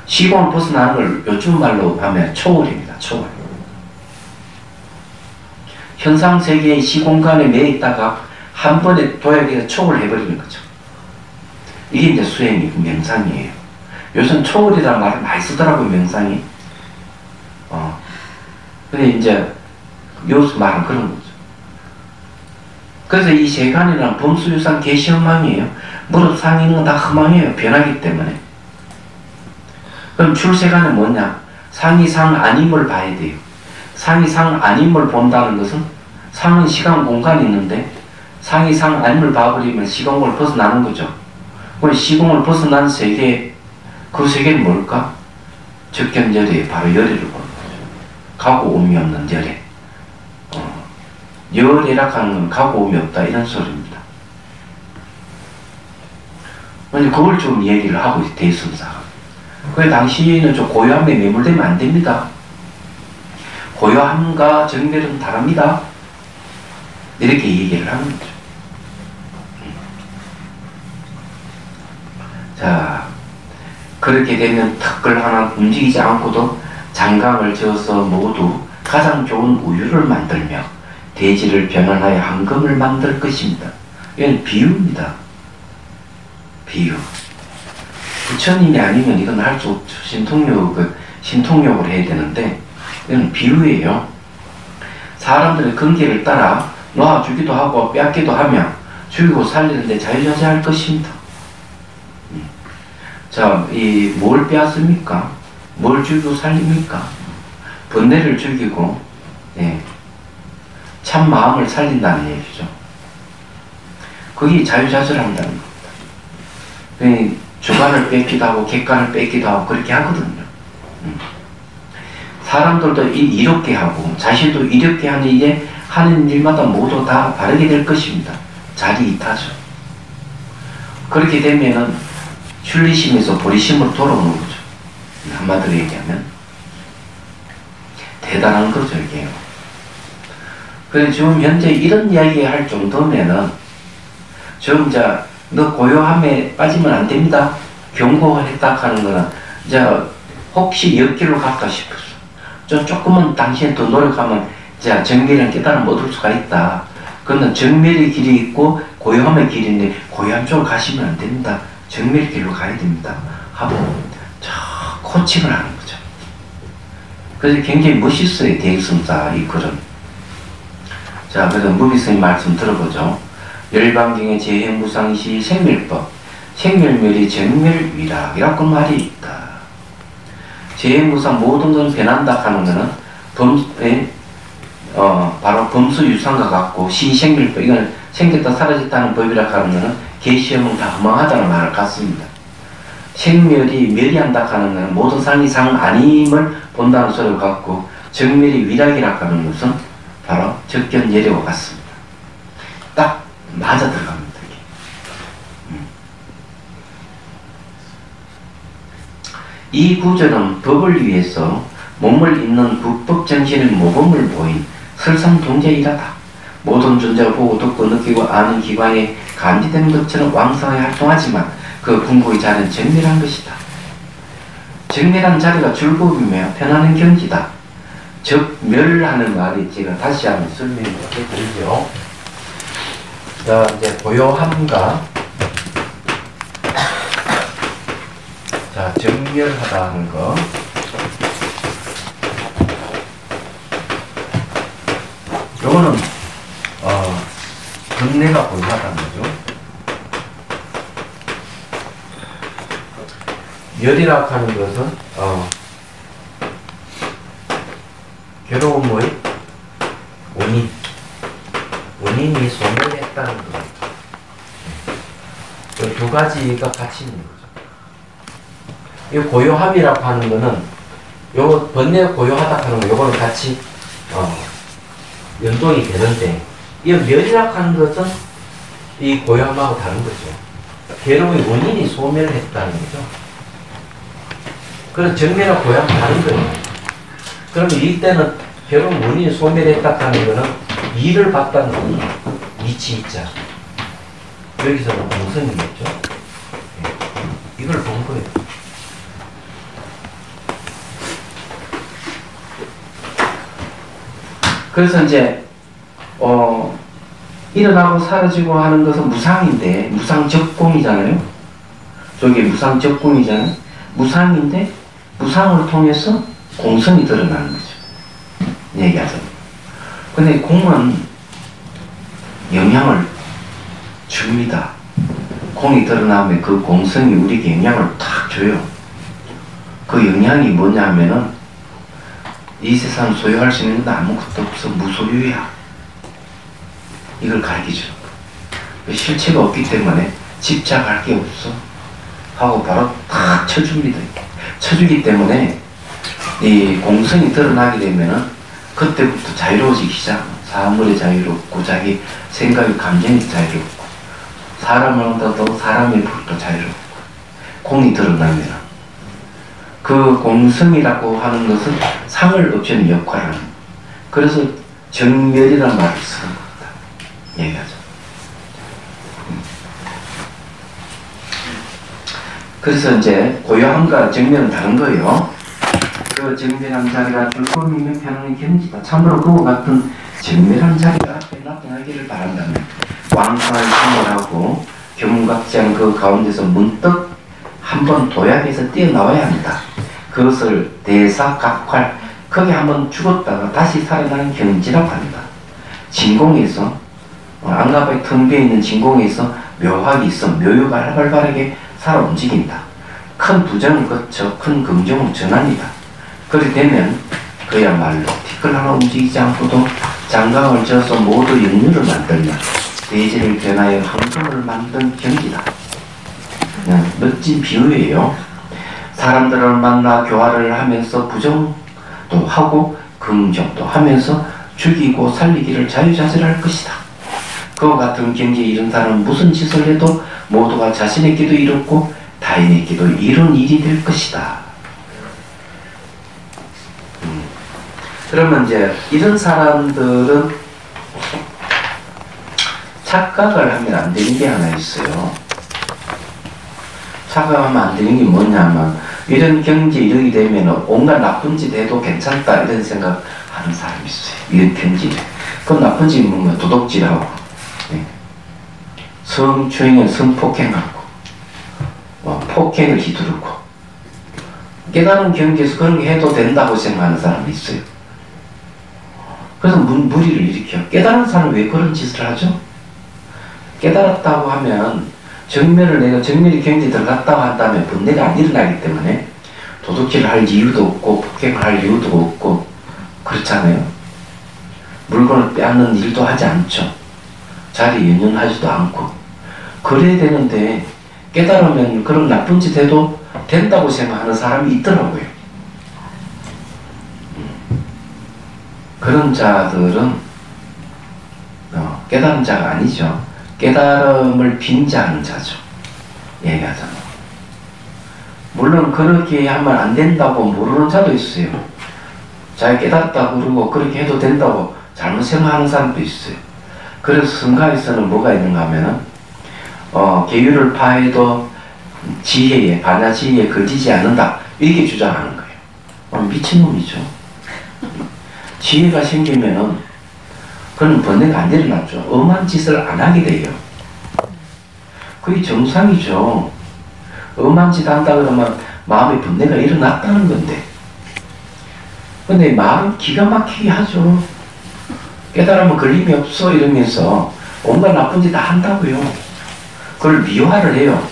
시공을 벗어나는 걸 요즘 말로 하면 초월입니다. 초월. 현상 세계의 시공간에 매 있다가 한 번에 도약해서 초월해버리는 거죠. 이게 이제 수행이 명상이에요. 요즘 초월이라는 말을 많이 쓰더라고요, 명상이. 근데 이제 요즘 말은 그런 거죠. 그래서 이 세간이란 범수유상 개시현망이에요. 무릎 상에 있는 건 다 허망이에요. 변하기 때문에. 그럼 출세간은 뭐냐? 상이 상 아님을 봐야 돼요. 상이 상 아님을 본다는 것은 상은 시간 공간이 있는데 상이 상 아님을 봐버리면 시공을 벗어나는 거죠. 그럼 시공을 벗어난 세계, 그 세계는 뭘까? 적견열애, 바로 열애를 보는 거죠. 가고 오미 없는 열애. 열애라 하는 건 가고 오미 없다 이런 소리입니다. 그걸 좀 얘기를 하고 있어요. 대승사가. 그래 당신은 좀 고요함에 매몰되면 안 됩니다. 고요함과 정멸은 다릅니다. 이렇게 얘기를 하는 거죠. 자, 그렇게 되면 턱을 하나 움직이지 않고도 장강을 지어서 모두 가장 좋은 우유를 만들며 대지를 변환하여 황금을 만들 것입니다. 이건 비유입니다. 비유. 부처님이 아니면 이건 할 수 없죠. 신통력을 해야 되는데 이건 비유예요. 사람들의 근기를 따라 놓아주기도 하고 뺏기도 하며 죽이고 살리는데 자유자재할 것입니다. 자, 뭘 빼앗습니까? 뭘 죽이고 살립니까? 번뇌를 죽이고, 참 마음을 살린다는 얘기죠. 그게 자유자재한다는 겁니다. 주관을 뺏기도 하고, 객관을 뺏기도 하고, 그렇게 하거든요. 사람들도 이롭게 하고, 자신도 이롭게 하는 일에 하는 일마다 모두 다 바르게 될 것입니다. 자리이타죠. 그렇게 되면은, 출리심에서 보리심으로 돌아오는 거죠. 한마디로 얘기하면 대단한 거죠 이게. 그래서 지금 현재 이런 이야기 할 정도면은 지금 이제 너 고요함에 빠지면 안 됩니다 경고했다 하는 거는 이제 혹시 역길로 갈까 싶었어. 좀 조금은 당신이 더 노력하면 이제 정밀한 깨달음 얻을 수가 있다. 그러나 정밀의 길이 있고 고요함의 길인데 고요함 쪽으로 가시면 안 됩니다. 정밀 길로 가야 됩니다. 하고 저 코칭을 하는 거죠. 그래서 굉장히 멋있어요. 대승사 이 글은. 자, 그래서 무비스님 말씀 들어보죠. 열반경의 재해무상시 생멸법, 생멸멸이 정멸위락이라고 말이 있다. 재해무상 모든 건 변한다 하는 거는 바로 범수유상과 같고 시생멸법, 이건 생겼다 사라졌다는 법이라 하는 거는 계시험은 다 허망하다는 말 같습니다. 생멸이 멸이한다 하는 것은 모든 상이 상 아님을 본다는 소리와 같고 정멸이 위락이라 하는 것은 바로 적견예례와 같습니다. 딱 맞아 들어갑니다. 이 구절은 법을 위해서 몸을 잇는 국법정신의 모범을 보인 설상동제이라다. 모든 존재가 보고 듣고 느끼고 아는 기관에 감지되는 것처럼 왕성하게 활동하지만 그 궁극의 자리는 정밀한 것이다. 정밀한 자리가 즐거움이며 편안한 경지다. 적멸하는 말이 제가 다시 한번 설명을 해드리죠. 자, 이제 고요함과 자, 정멸하다는 거. 요거는 근내가 고요하다는 거죠. 멸이라 하는 것은 괴로움의 원인이 소멸했다는 겁니다. 그 두 가지가 같이 있는 거죠. 이 고요함이라고 하는 거는 요 번뇌 고요하다 하는 거 요거는 같이 연동이 되는데 이 멸이라고 하는 것은 이 고요함하고 다른 거죠. 괴로움의 원인이 소멸했다는 거죠. 그래서 정멸하고 고요함은 다른 거예요. 그러면 이때는 괴로움 원인이 소멸했다는 거는 이를 봤다는 거는 이치이자 여기서는 공성이겠죠. 이걸 본 거예요. 그래서 이제 일어나고 사라지고 하는 것은 무상인데 무상적공이잖아요. 저게 무상적공이잖아요. 무상인데 무상을 통해서 공성이 드러나는 거죠. 얘기하죠. 근데 공은 영향을 줍니다. 공이 드러나면 그 공성이 우리에게 영향을 탁 줘요. 그 영향이 뭐냐 하면은 이 세상 소유할 수 있는 건 아무것도 없어. 무소유야. 이걸 가르쳐주는 거야. 실체가 없기 때문에 집착할 게 없어. 하고 바로 탁 쳐줍니다. 쳐주기 때문에 이 공성이 드러나게 되면은 그때부터 자유로워지기 시작. 사물의 자유롭고 자기 생각의 감정이 자유롭고 사람을 얻어도 사람의 불도 자유롭고 공이 드러나면 그 공성이라고 하는 것은 상을 없애는 역할을 합니다. 그래서 정멸이라는 말을 쓰는 겁니다. 얘기하죠. 그래서 이제 고요함과 정멸은 다른 거예요. 그 정멸한 자리가 즐거움 있는 편안한 견지다. 참으로 그와 같은 정멸한 자리가 앞에 나타나기를 바란다면 왕성한 생활하고 경각지한 그 가운데서 문득 한번 도약해서 뛰어나와야 합니다. 그것을 대사각활 거기 한번 죽었다가 다시 살아나는 경지라고 합니다. 진공에서 안가바의 텅 비어있는 진공에서 묘학이 있어 묘유가 활발하게 살아 움직인다. 큰 부정을 거쳐 큰 긍정으로 전합니다. 그렇게 되면 그야말로 티끌 하나 움직이지 않고도 장강을 지어서 모두 역류를 만들며 대지를 변하여 항성을 만든 경지다. 멋진 비유예요. 사람들을 만나 교화를 하면서 부정도 하고 긍정도 하면서 죽이고 살리기를 자유자재할 것이다. 그와 같은 경지에 이른 사람은 무슨 짓을 해도 모두가 자신에게도 이롭고 타인에게도 이룬 일이 될 것이다. 그러면 이제 이런 사람들은 착각을 하면 안 되는 게 하나 있어요. 착각하면 안 되는 게 뭐냐면 이런 경지에 이르게 되면 온갖 나쁜 짓 해도 괜찮다 이런 생각하는 사람이 있어요. 이런 경지에. 그럼 나쁜 짓이 뭔가 도둑질하고 성추행에 성폭행하고 폭행을 휘두르고 깨달은 경지에서 그런 게 해도 된다고 생각하는 사람이 있어요. 그래서 무리를 일으켜. 깨달은 사람은 왜 그런 짓을 하죠? 깨달았다고 하면 내가 정멸의 경지에 들어갔다고 한다면 번뇌가 안 일어나기 때문에 도둑질을 할 이유도 없고 폭행을 할 이유도 없고 그렇잖아요. 물건을 빼앗는 일도 하지 않죠. 자리에 연연하지도 않고 그래야 되는데 깨달으면 그런 나쁜 짓 해도 된다고 생각하는 사람이 있더라고요. 그런 자들은 깨달은 자가 아니죠. 깨달음을 빙자하는 자죠. 얘기하자면. 물론 그렇게 하면 안 된다고 모르는 자도 있어요. 자기 깨달았다고 그러고 그렇게 해도 된다고 잘못 생각하는 사람도 있어요. 그래서 성가에서는 뭐가 있는가 하면은 계율을 파해도 지혜에 반야지혜에 걸리지 않는다 이렇게 주장하는 거예요. 미친놈이죠. 지혜가 생기면은 그런 번뇌가 안 일어났죠. 엄한 짓을 안 하게 돼요. 그게 정상이죠. 엄한 짓 한다 그러면 마음에 번뇌가 일어났다는 건데. 근데 마음 기가 막히게 하죠. 깨달으면 걸림이 없어 이러면서 온갖 나쁜 짓 다 한다고요. 그걸 미화를 해요.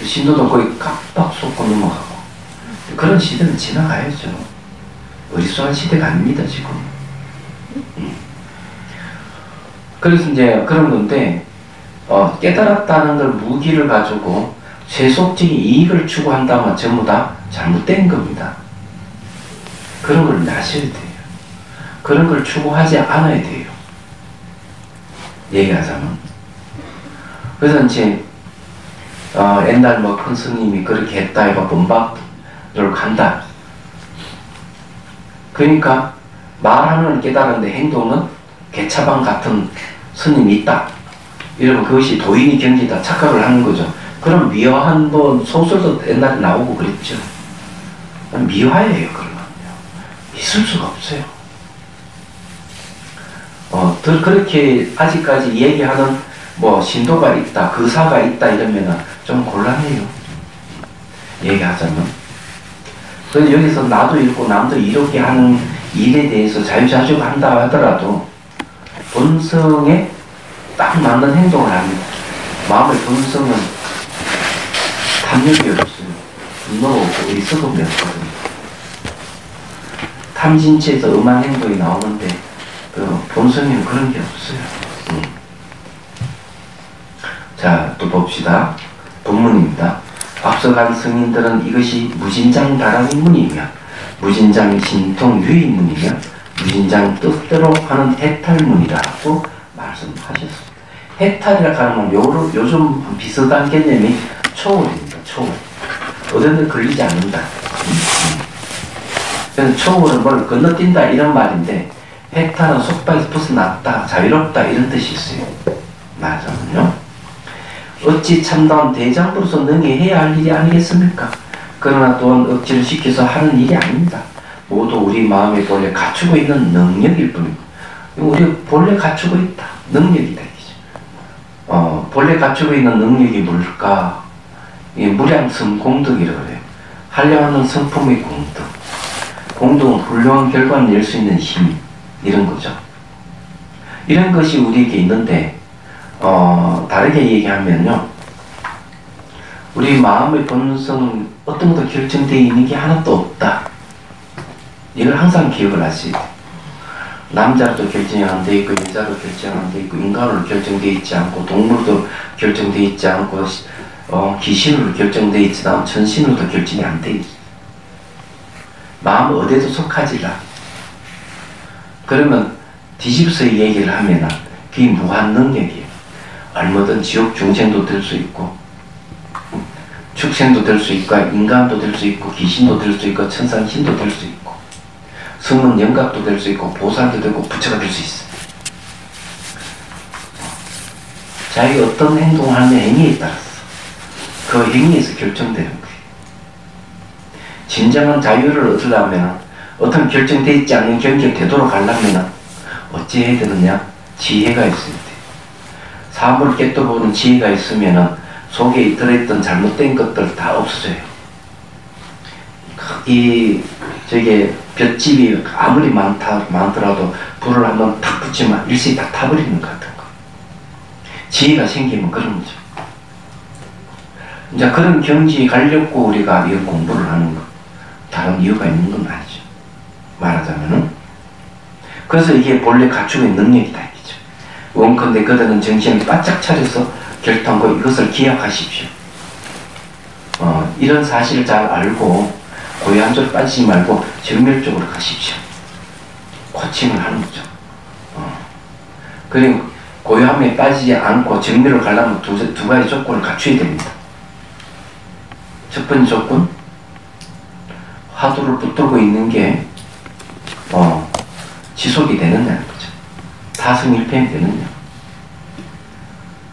신도도 거의 깍박 쏟고 넘어가고. 그런 시대는 지나가야죠. 어리숙한 시대가 아닙니다 지금. 그래서 이제 그런 건데 깨달았다는 걸 무기를 가지고 세속적인 이익을 추구한다면 전부 다 잘못된 겁니다. 그런 걸 아셔야 돼요. 그런 걸 추구하지 않아야 돼요. 얘기하자면. 그래서 이제 옛날 뭐 큰 스님이 그렇게 했다 해가 본박을 간다. 그러니까 말하는 깨달은데 행동은 개차반 같은 스님이 있다. 이러면 그것이 도인이 경지다 착각을 하는 거죠. 그럼 미화한 뭐 소설도 옛날에 나오고 그랬죠. 미화예요. 그러면요. 있을 수가 없어요. 그렇게 아직까지 얘기하는 뭐 신도가 있다, 거사가 있다 이러면은 좀 곤란해요. 얘기하자면. 그래서 여기서 나도 이렇고 남도 이렇게 하는 일에 대해서 자유자주가 한다 하더라도 본성에 딱 맞는 행동을 합니다. 마음의 본성은 탐욕이 없어요. 분노가 없고 의석음이 없거든요. 탐진치에서 음한 행동이 나오는데 본성에는 그런 게 없어요. 자, 또 봅시다. 본문입니다. 앞서간 승인들은 이것이 무진장 다락문이며 무진장 신통 유의문이며 무진장 뜻대로 하는 해탈문이라고 말씀하셨습니다. 해탈이라고 하는 건 요즘 비슷한 개념이 초월입니다. 초월. 어딘데 걸리지 않는다. 그래서 초월은 뭘 건너뛴다 이런 말인데 해탈은 속박에서 벗어났다, 자유롭다 이런 뜻이 있어요. 맞아요. 어찌 참다운 대장부로서 능히 해야 할 일이 아니겠습니까? 그러나 또한 억지를 시켜서 하는 일이 아닙니다. 모두 우리 마음에 본래 갖추고 있는 능력일 뿐이고 우리 본래 갖추고 있다. 능력이다. 본래 갖추고 있는 능력이 뭘까? 이 무량성공덕이라고 해요. 하려는 성품의 공덕. 공덕은 훌륭한 결과를 낼 수 있는 힘. 이런 거죠. 이런 것이 우리에게 있는데 다르게 얘기하면요. 우리 마음의 본성은 어떤 것도 결정되어 있는 게 하나도 없다. 이걸 항상 기억을 하셔야 돼요. 남자로도 결정이 안 돼 있고 여자로 결정 안 돼 있고 인간으로 결정되어 있지 않고 동물도 결정되어 있지 않고 귀신으로 결정되어 있지 않고 천신으로도 결정이 안 돼 있어. 마음은 어디에도 속하지 않아. 그러면 뒤집어서 얘기를 하면 그게 무한 능력이에요. 얼마든 지옥 중생도 될 수 있고 축생도 될 수 있고 인간도 될 수 있고 귀신도 될 수 있고 천상신도 될 수 있고 성은 영각도 될 수 있고 보살도 되고 부처가 될 수 있어요. 자기가 어떤 행동을 하는 행위에 따라서 그 행위에서 결정되는 거예요. 진정한 자유를 얻으려면 어떤 결정되어 있지 않은 경지를 되도록 하려면 어찌 해야 되느냐? 지혜가 있어야 돼. 사물을 깨뜨려보는 지혜가 있으면 속에 들어있던 잘못된 것들 다 없어져요. 저게 볏집이 아무리 많더라도 불을 한번 탁 붙이면 일시 다 타버리는 것 같은 거. 지혜가 생기면 그런 거죠. 이제 그런 경지에 가려고 우리가 이 공부를 하는 거. 다른 이유가 있는 건 아니죠. 말하자면은. 그래서 이게 본래 갖추고 있는 능력이다. 이거죠. 원컨대 그대는 정신을 바짝 차려서 결단코 이것을 기억하십시오. 이런 사실을 잘 알고 고요함적으로 빠지지 말고 정멸적으로 가십시오. 코칭을 하는 거죠. 그리고 고요함에 빠지지 않고 정멸을 가려면 두 가지 조건을 갖춰야 됩니다. 첫 번째 조건, 화두를 붙들고 있는 게 지속이 되느냐는 거죠. 타성일패이 되느냐.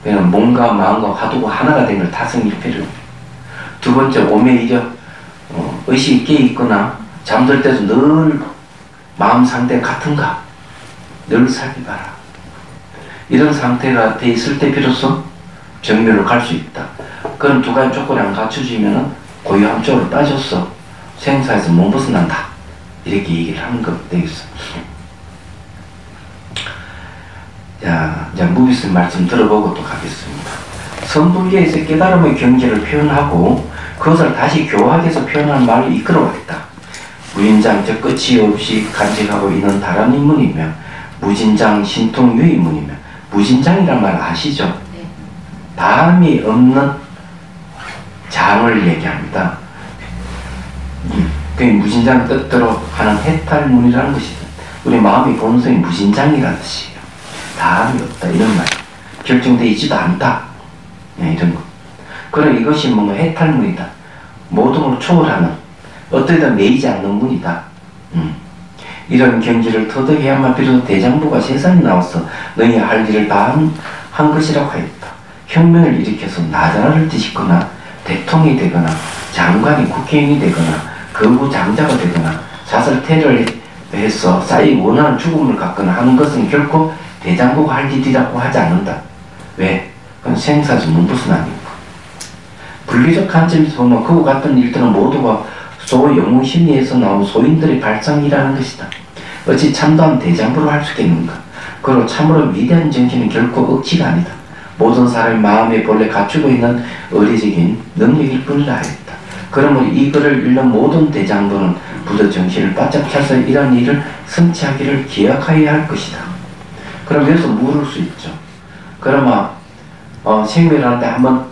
그냥 몸과 마음과 화두가 하나가 되는 걸 타성일패를. 두 번째, 오매이려 의식이 깨있거나 잠들 때도 늘 마음 상태가 같은가 늘 살펴봐라. 이런 상태가 돼 있을 때 비로소 정멸을 갈 수 있다. 그런 두 가지 조건이 안 갖춰지면 고요함 쪽으로 빠져서 생사에서 못 벗어난다. 이렇게 얘기를 하는 것 되겠어. 자, 이제 무비스 말씀 들어보고 또 가겠습니다. 선불계에서 깨달음의 경지를 표현하고 그것을 다시 교학에서 표현한 말로 이끌어왔다. 무인장 즉 끝이 없이 간직하고 있는 다란인문이며 무진장 신통유의문이며 무진장이란 말 아시죠? 네. 다함이 없는 장을 얘기합니다. 그게 무진장 뜻대로 하는 해탈문이라는 것이다. 우리 마음의 본성이 무진장이라는 뜻이에요. 다함이 없다 이런 말. 결정되어 있지도 않다. 네, 이런 거. 그럼 이것이 뭔가 해탈문이다. 모든 걸 초월하는 어떻게든 매이지 않는 문이다. 이런 경지를 터득해야만 비로소 대장부가 세상에 나와서 너희 할 일을 다 한 것이라고 하였다. 혁명을 일으켜서 나라를 뒤집거나 대통령이 되거나 장관이 국회의원이 되거나 거부 장자가 되거나 자살 테러를 해서 싸이 원하는 죽음을 갖거나 하는 것은 결코 대장부가 할 일이라고 하지 않는다. 왜? 그건 생사적 문부선 아니고. 분리적 관점에서 보면 그와 같은 일들은 모두가 소위 영웅심리에서 나온 소인들의 발상이라는 것이다. 어찌 참다운 대장부를 할 수 있겠는가? 그리고 참으로 위대한 정신은 결코 억지가 아니다. 모든 사람의 마음에 본래 갖추고 있는 의례적인 능력일 뿐이라 하였다. 그러므로 이 글을 읽는 모든 대장부는 부처 정신을 바짝 차서 이러한 일을 성취하기를 기약하여야 할 것이다. 그럼 여기서 물을 수 있죠. 그러면 생명하는데 한번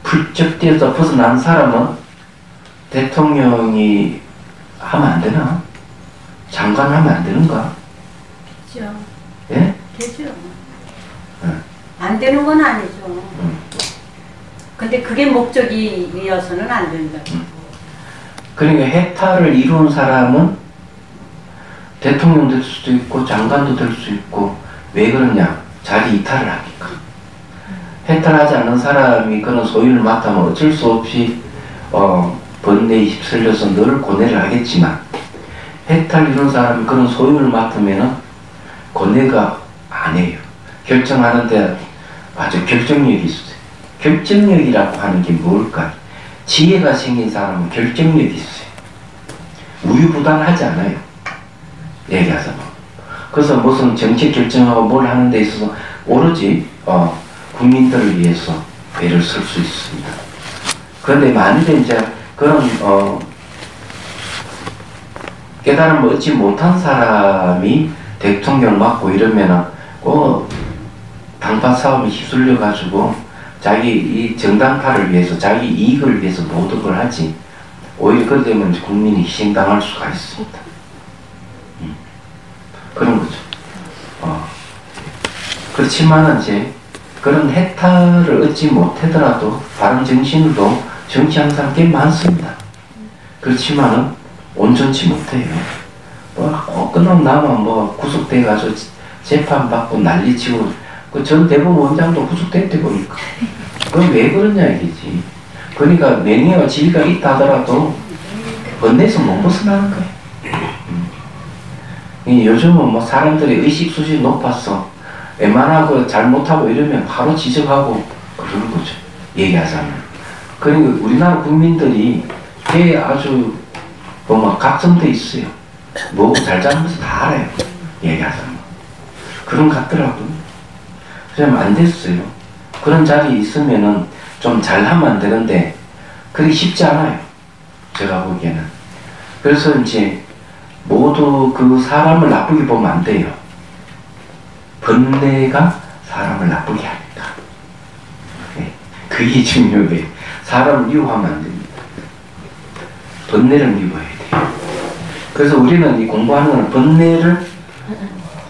풀쩍 뛰어서 벗어난 사람은 대통령이 하면 안 되나? 장관 하면 안 되는가? 되죠. 예? 되죠. 안 되는 건 아니죠. 근데 그게 목적이어서는 안 된다. 그러니까 해탈을 이룬 사람은 대통령 될 수도 있고 장관도 될 수 있고 왜 그러냐? 자기 이탈을 하니까. 해탈하지 않는 사람이 그런 소유를 맡으면 어쩔 수 없이 번뇌에 휩쓸려서 늘 고뇌를 하겠지만 해탈 이룬 사람이 그런 소유를 맡으면 고뇌가 안 해요. 결정하는데 아주 결정력이 있어요. 결정력이라고 하는 게 뭘까? 지혜가 생긴 사람은 결정력이 있어요. 우유부단하지 않아요. 얘기하자면. 그래서 무슨 정책 결정하고 뭘 하는 데 있어서 오로지 국민들을 위해서 애를 쓸 수 있습니다. 그런데 만일에 이제 그런 깨달음을 얻지 못한 사람이 대통령을 맡고 이러면은 당파 싸움에 휩쓸려 가지고 자기 이 정당파를 위해서 자기 이익을 위해서 모든 걸 하지 오히려 그러면 국민이 희생당할 수가 있습니다. 그런 거죠. 그렇지만 이제 그런 해탈을 얻지 못하더라도 바른 정신으로 정치하는 사람 꽤 많습니다. 그렇지만은 온전치 못해요. 끝나고 나면 구속돼가지고 재판받고 난리치고 전 대법원 원장도 구속됐대 보니까. 그건 왜 그러냐 이거지. 그러니까 명예와 지위가 있다 하더라도 번뇌에서 못 벗어나는 거예요. 요즘은 사람들의 의식 수준이 높아서 웬만하고 잘못하고 이러면 바로 지적하고 그러는 거죠. 얘기하자면. 그러니까 우리나라 국민들이 꽤 아주 각성돼 있어요. 잘 잘못을 다 알아요. 얘기하자면. 그런 것 같더라고요. 그럼 안 됐어요. 그런 자리에 있으면은 좀 잘하면 안 되는데 그게 쉽지 않아요. 제가 보기에는. 그래서 이제 모두 그 사람을 나쁘게 보면 안 돼요. 번뇌가 사람을 나쁘게 하니까. 네. 그게 중요해요. 사람을 미워하면 안 됩니다. 번뇌를 미워해야 돼요. 그래서 우리는 이 공부하는 건 번뇌를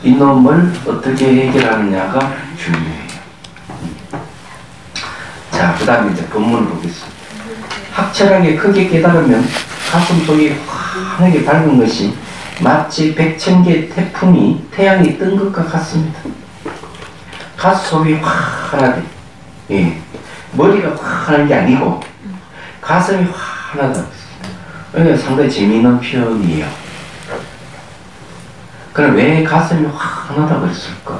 이놈을 어떻게 해결하느냐가 중요해요. 자, 그 다음에 이제 본문을 보겠습니다. 확철하게 크게 깨달으면 가슴 속이 환하게 밝은 것이 마치 100,000개 태풍이 태양이 뜬 것과 같습니다. 가슴 속이 환하게, 머리가 환한 게 아니고 가슴이 환하다. 그러니까 상당히 재미있는 표현이에요. 그럼 왜 가슴이 환하다 그랬을까?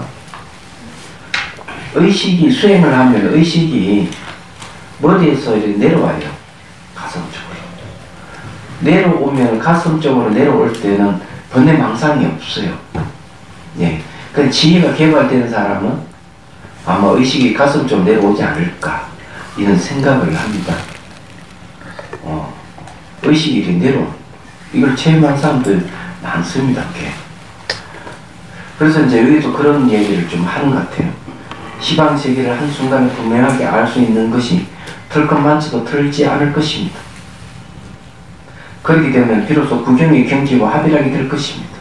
의식이 수행을 하면 의식이 머리에서 이렇게 내려와요. 가슴 쪽으로. 내려오면 가슴 쪽으로 내려올 때는 번뇌 망상이 없어요. 예. 그 지혜가 개발되는 사람은 아마 의식이 가슴 쪽으로 내려오지 않을까 이런 생각을 합니다. 의식이 이렇게 내려와. 이걸 체험한 사람들 많습니다. 꽤. 그래서 이제 여기도 그런 얘기를 좀 하는 것 같아요. 시방세계를 한순간에 분명하게 알 수 있는 것이 틀 것만치도 틀지 않을 것입니다. 그렇게 되면 비로소 구경의 경지와 합일하게 될 것입니다.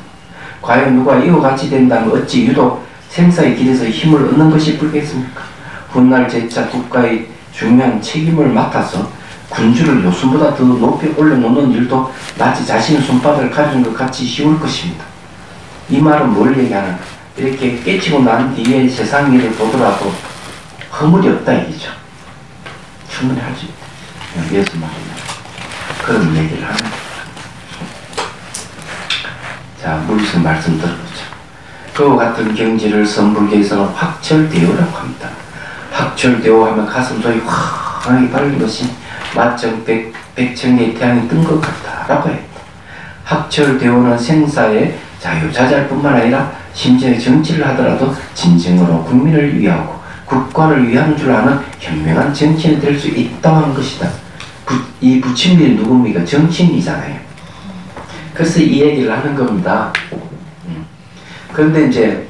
과연 누가 이와 같이 된다면 어찌 유독 생사의 길에서 힘을 얻는 것이 불겠습니까? 훗날 제차 국가의 중요한 책임을 맡아서 군주를 요순보다 더 높이 올려놓는 일도 마치 자신의 손바닥을 가리는 것 같이 쉬울 것입니다. 이 말은 뭘 얘기하는가? 이렇게 깨치고 난 뒤에 세상 일을 보더라도 허물이 없다 이기죠. 충분히 할 수 있다. 예수 말이면 그런 얘기를 하는 거죠. 자, 무리수 말씀 들어보죠. 그와 같은 경지를 선불계에서는 확철대오라고 합니다. 확철대오하면 가슴 속이 환하게 밝은 것이 마청 백청의 태양이 뜬 것 같다라고 했다. 확철대오는 생사의 자유자잘뿐만 아니라 심지어 정치를 하더라도 진정으로 국민을 위하고 국가를 위한 줄 아는 현명한 정치인이 될 수 있다고 하는 것이다. 이 부친들이 누굽니까? 정치인이잖아요. 그래서 이 얘기를 하는 겁니다. 그런데 이제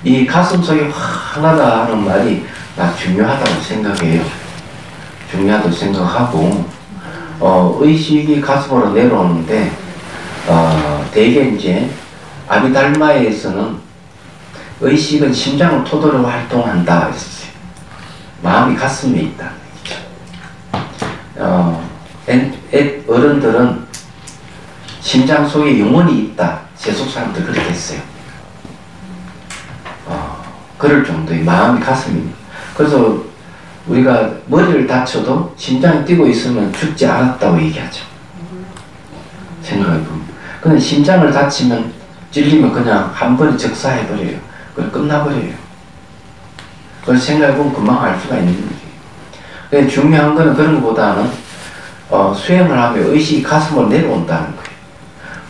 이 가슴 속이 환하다 하는 말이 나 중요하다고 생각해요. 중요하다고 생각하고 의식이 가슴으로 내려오는데 대개 이제 아비달마에서는 의식은 심장을 토대로 활동한다 했어요. 마음이 가슴에 있다. 어른들은 심장 속에 영혼이 있다. 세속 사람들 그렇게 했어요. 그럴 정도의 마음이 가슴입니다. 그래서 우리가 머리를 다쳐도 심장이 뛰고 있으면 죽지 않았다고 얘기하죠. 생각해보면. 근데 심장을 다치면 찔리면 그냥 한 번에 적사해버려요. 그럼 끝나버려요. 그래서 생각해보면 금방 알 수가 있는 거예요. 근데 중요한 거는 그런 것보다는 수행을 하면 의식이 가슴으로 내려온다는 거예요.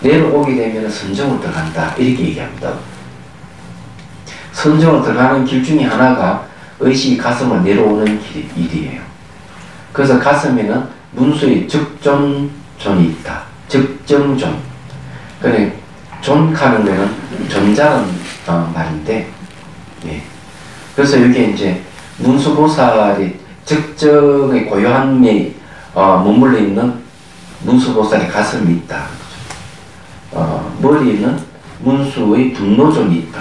내려오게 되면 선정으로 들어간다. 이렇게 얘기합니다. 선정으로 들어가는 길 중에 하나가 의식이 가슴으로 내려오는 일이에요. 그래서 가슴에는 문수의 적존존이 있다. 적정존. 그래, 존하는 데는 존자는 말인데, 예. 그래서 여기에 이제 문수보살이 적정의 고요함에 머물러 있는 문수보살의 가슴이 있다. 머리에는 문수의 분노존이 있다.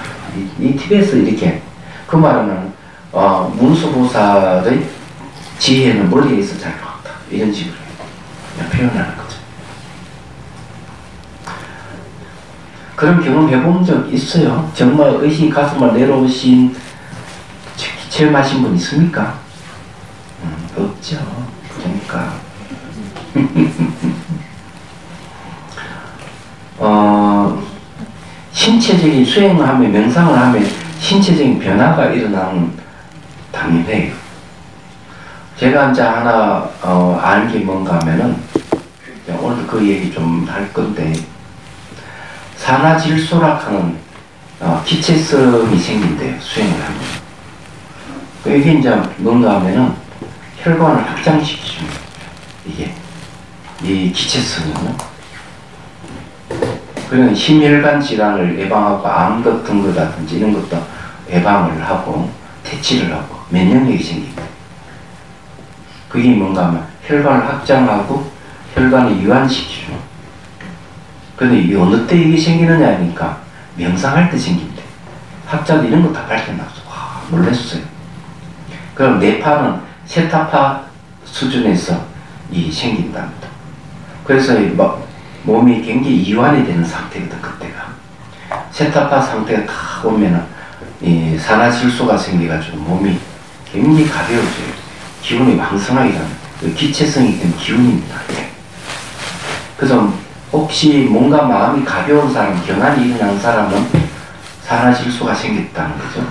이 티베트에서 이렇게 그 말은 문수보살의 지혜는 머리에 있어 잘 나왔다. 이런 식으로 표현하는 거죠. 그런 경험 해본 적 있어요? 정말 의식이 가슴을 내려오신 체험하신 분 있습니까? 없죠. 그러니까 신체적인 수행을 하면 명상을 하면 신체적인 변화가 일어나는 당연해요. 제가 이제 하나 아는 게 뭔가 하면은 오늘 그 얘기 좀 할 건데 산화질소락하는 기체성이 생긴대요. 수행을 하면. 이게 이제 뭔가 하면은 혈관을 확장시켜줍니다. 이게 이 기체성은 그러면 심혈관 질환을 예방하고 암 같은 거라든지 이런 것도 예방을 하고 퇴치를 하고 면역력이 생깁니다. 그게 뭔가 하면 혈관을 확장하고 혈관을 이완시키죠. 근데 이 어느 때 이게 생기느냐 하니까 명상할 때 생긴대. 학자들 이런 거 다 밝혀놨어. 와, 놀랐어요. 그럼 뇌파는 세타파 수준에서 이 생긴답니다. 그래서 몸이 굉장히 이완이 되는 상태거든, 그때가. 세타파 상태가 다 오면은 이 산화질소가 생겨가지고 몸이 굉장히 가벼워져요. 기운이 왕성하게 가는 그 기체성이 된 기운입니다. 그래서 혹시 뭔가 마음이 가벼운 사람, 경안이 일어난 사람은 산화질소가 생겼다는 거죠.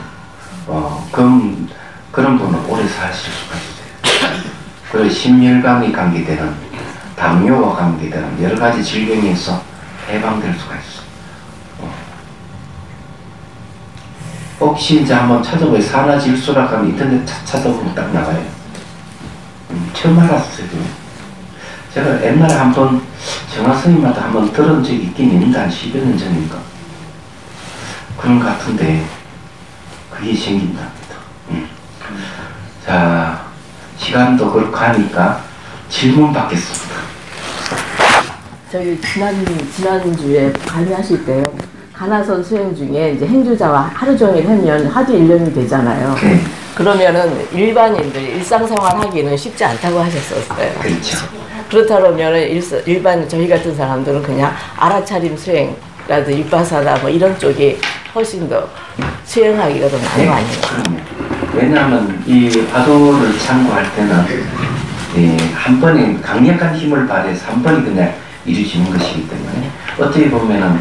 그런 분은 오래 사실 수가 있어요. 그리고 심혈관이 관계되는 당뇨와 관계되는 여러 가지 질병에서 해방될 수가 있어요. 혹시 이제 한번 찾아보세요. 산화질소라고 하면 인터넷 찾아보면 딱 나와요. 처음 알았어요. 제가 옛날에 한번 정화 스님한테 한번 들은 적이 있긴 있는데 한 10여 년 전인가 그런 것 같은데 그게 생긴답니다. 자, 시간도 그렇고 하니까 질문 받겠습니다. 저희 지난주에 강의하실 때요. 가나선 수행 중에 이제 행주자와 하루 종일 하면 하도 1년이 되잖아요. 그러면은 일반인들 일상생활 하기는 쉽지 않다고 하셨었어요. 그렇죠. 그렇다면은 일반 저희 같은 사람들은 그냥 알아차림 수행라든지 육바사나 뭐 이런 쪽이 훨씬 더 수행하기가 더 나은 거 아니에요? 그럼요. 왜냐하면 이 화두를 참고할 때는 한 번에 강력한 힘을 발휘해서 한 번에 그냥 이루어지는 것이기 때문에 어떻게 보면은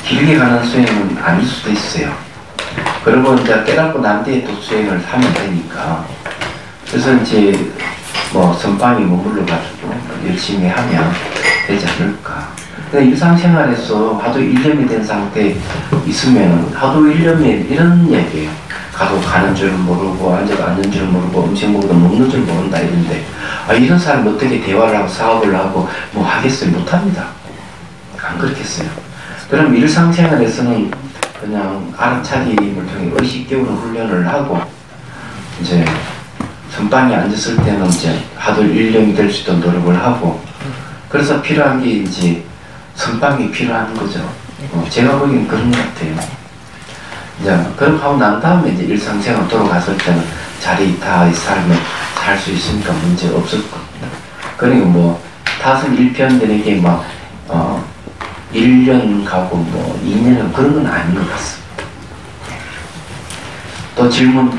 길게 가는 수행은 아닐 수도 있어요. 그리고 이제 깨닫고 난 뒤에 또 수행을 하면 되니까. 그래서 이제 뭐 선방에 머물러 가지고 열심히 하면 되지 않을까. 그러니까 일상생활에서 하도 1년이 된 상태에 있으면 하도 1년에 이런 얘기예요. 가도 가는 줄 모르고 앉아도 앉는 줄 모르고 음식 먹어도 먹는 줄 모른다 이런데 이런 사람 어떻게 대화를 하고 사업을 하고 뭐 하겠어요? 못합니다. 안 그렇겠어요. 그럼 일상생활에서는 그냥 알아차림을 통해 의식 깨우는 훈련을 하고 이제 선방에 앉았을 때는 이제 하도 1년이 될 수 있도록 노력을 하고 그래서 필요한 게 이제 선방이 필요한 거죠. 제가 보기엔 그런 것 같아요. 이제 그렇게 하고 난 다음에 이제 일상생활 돌아갔을 때는 자리타의 삶을 살 수 있으니까 문제 없을 겁니다. 그러니까 뭐 타선 일편들에게 막 1년 가고 뭐 2년은 그런 건 아닌 것 같습니다. 또 질문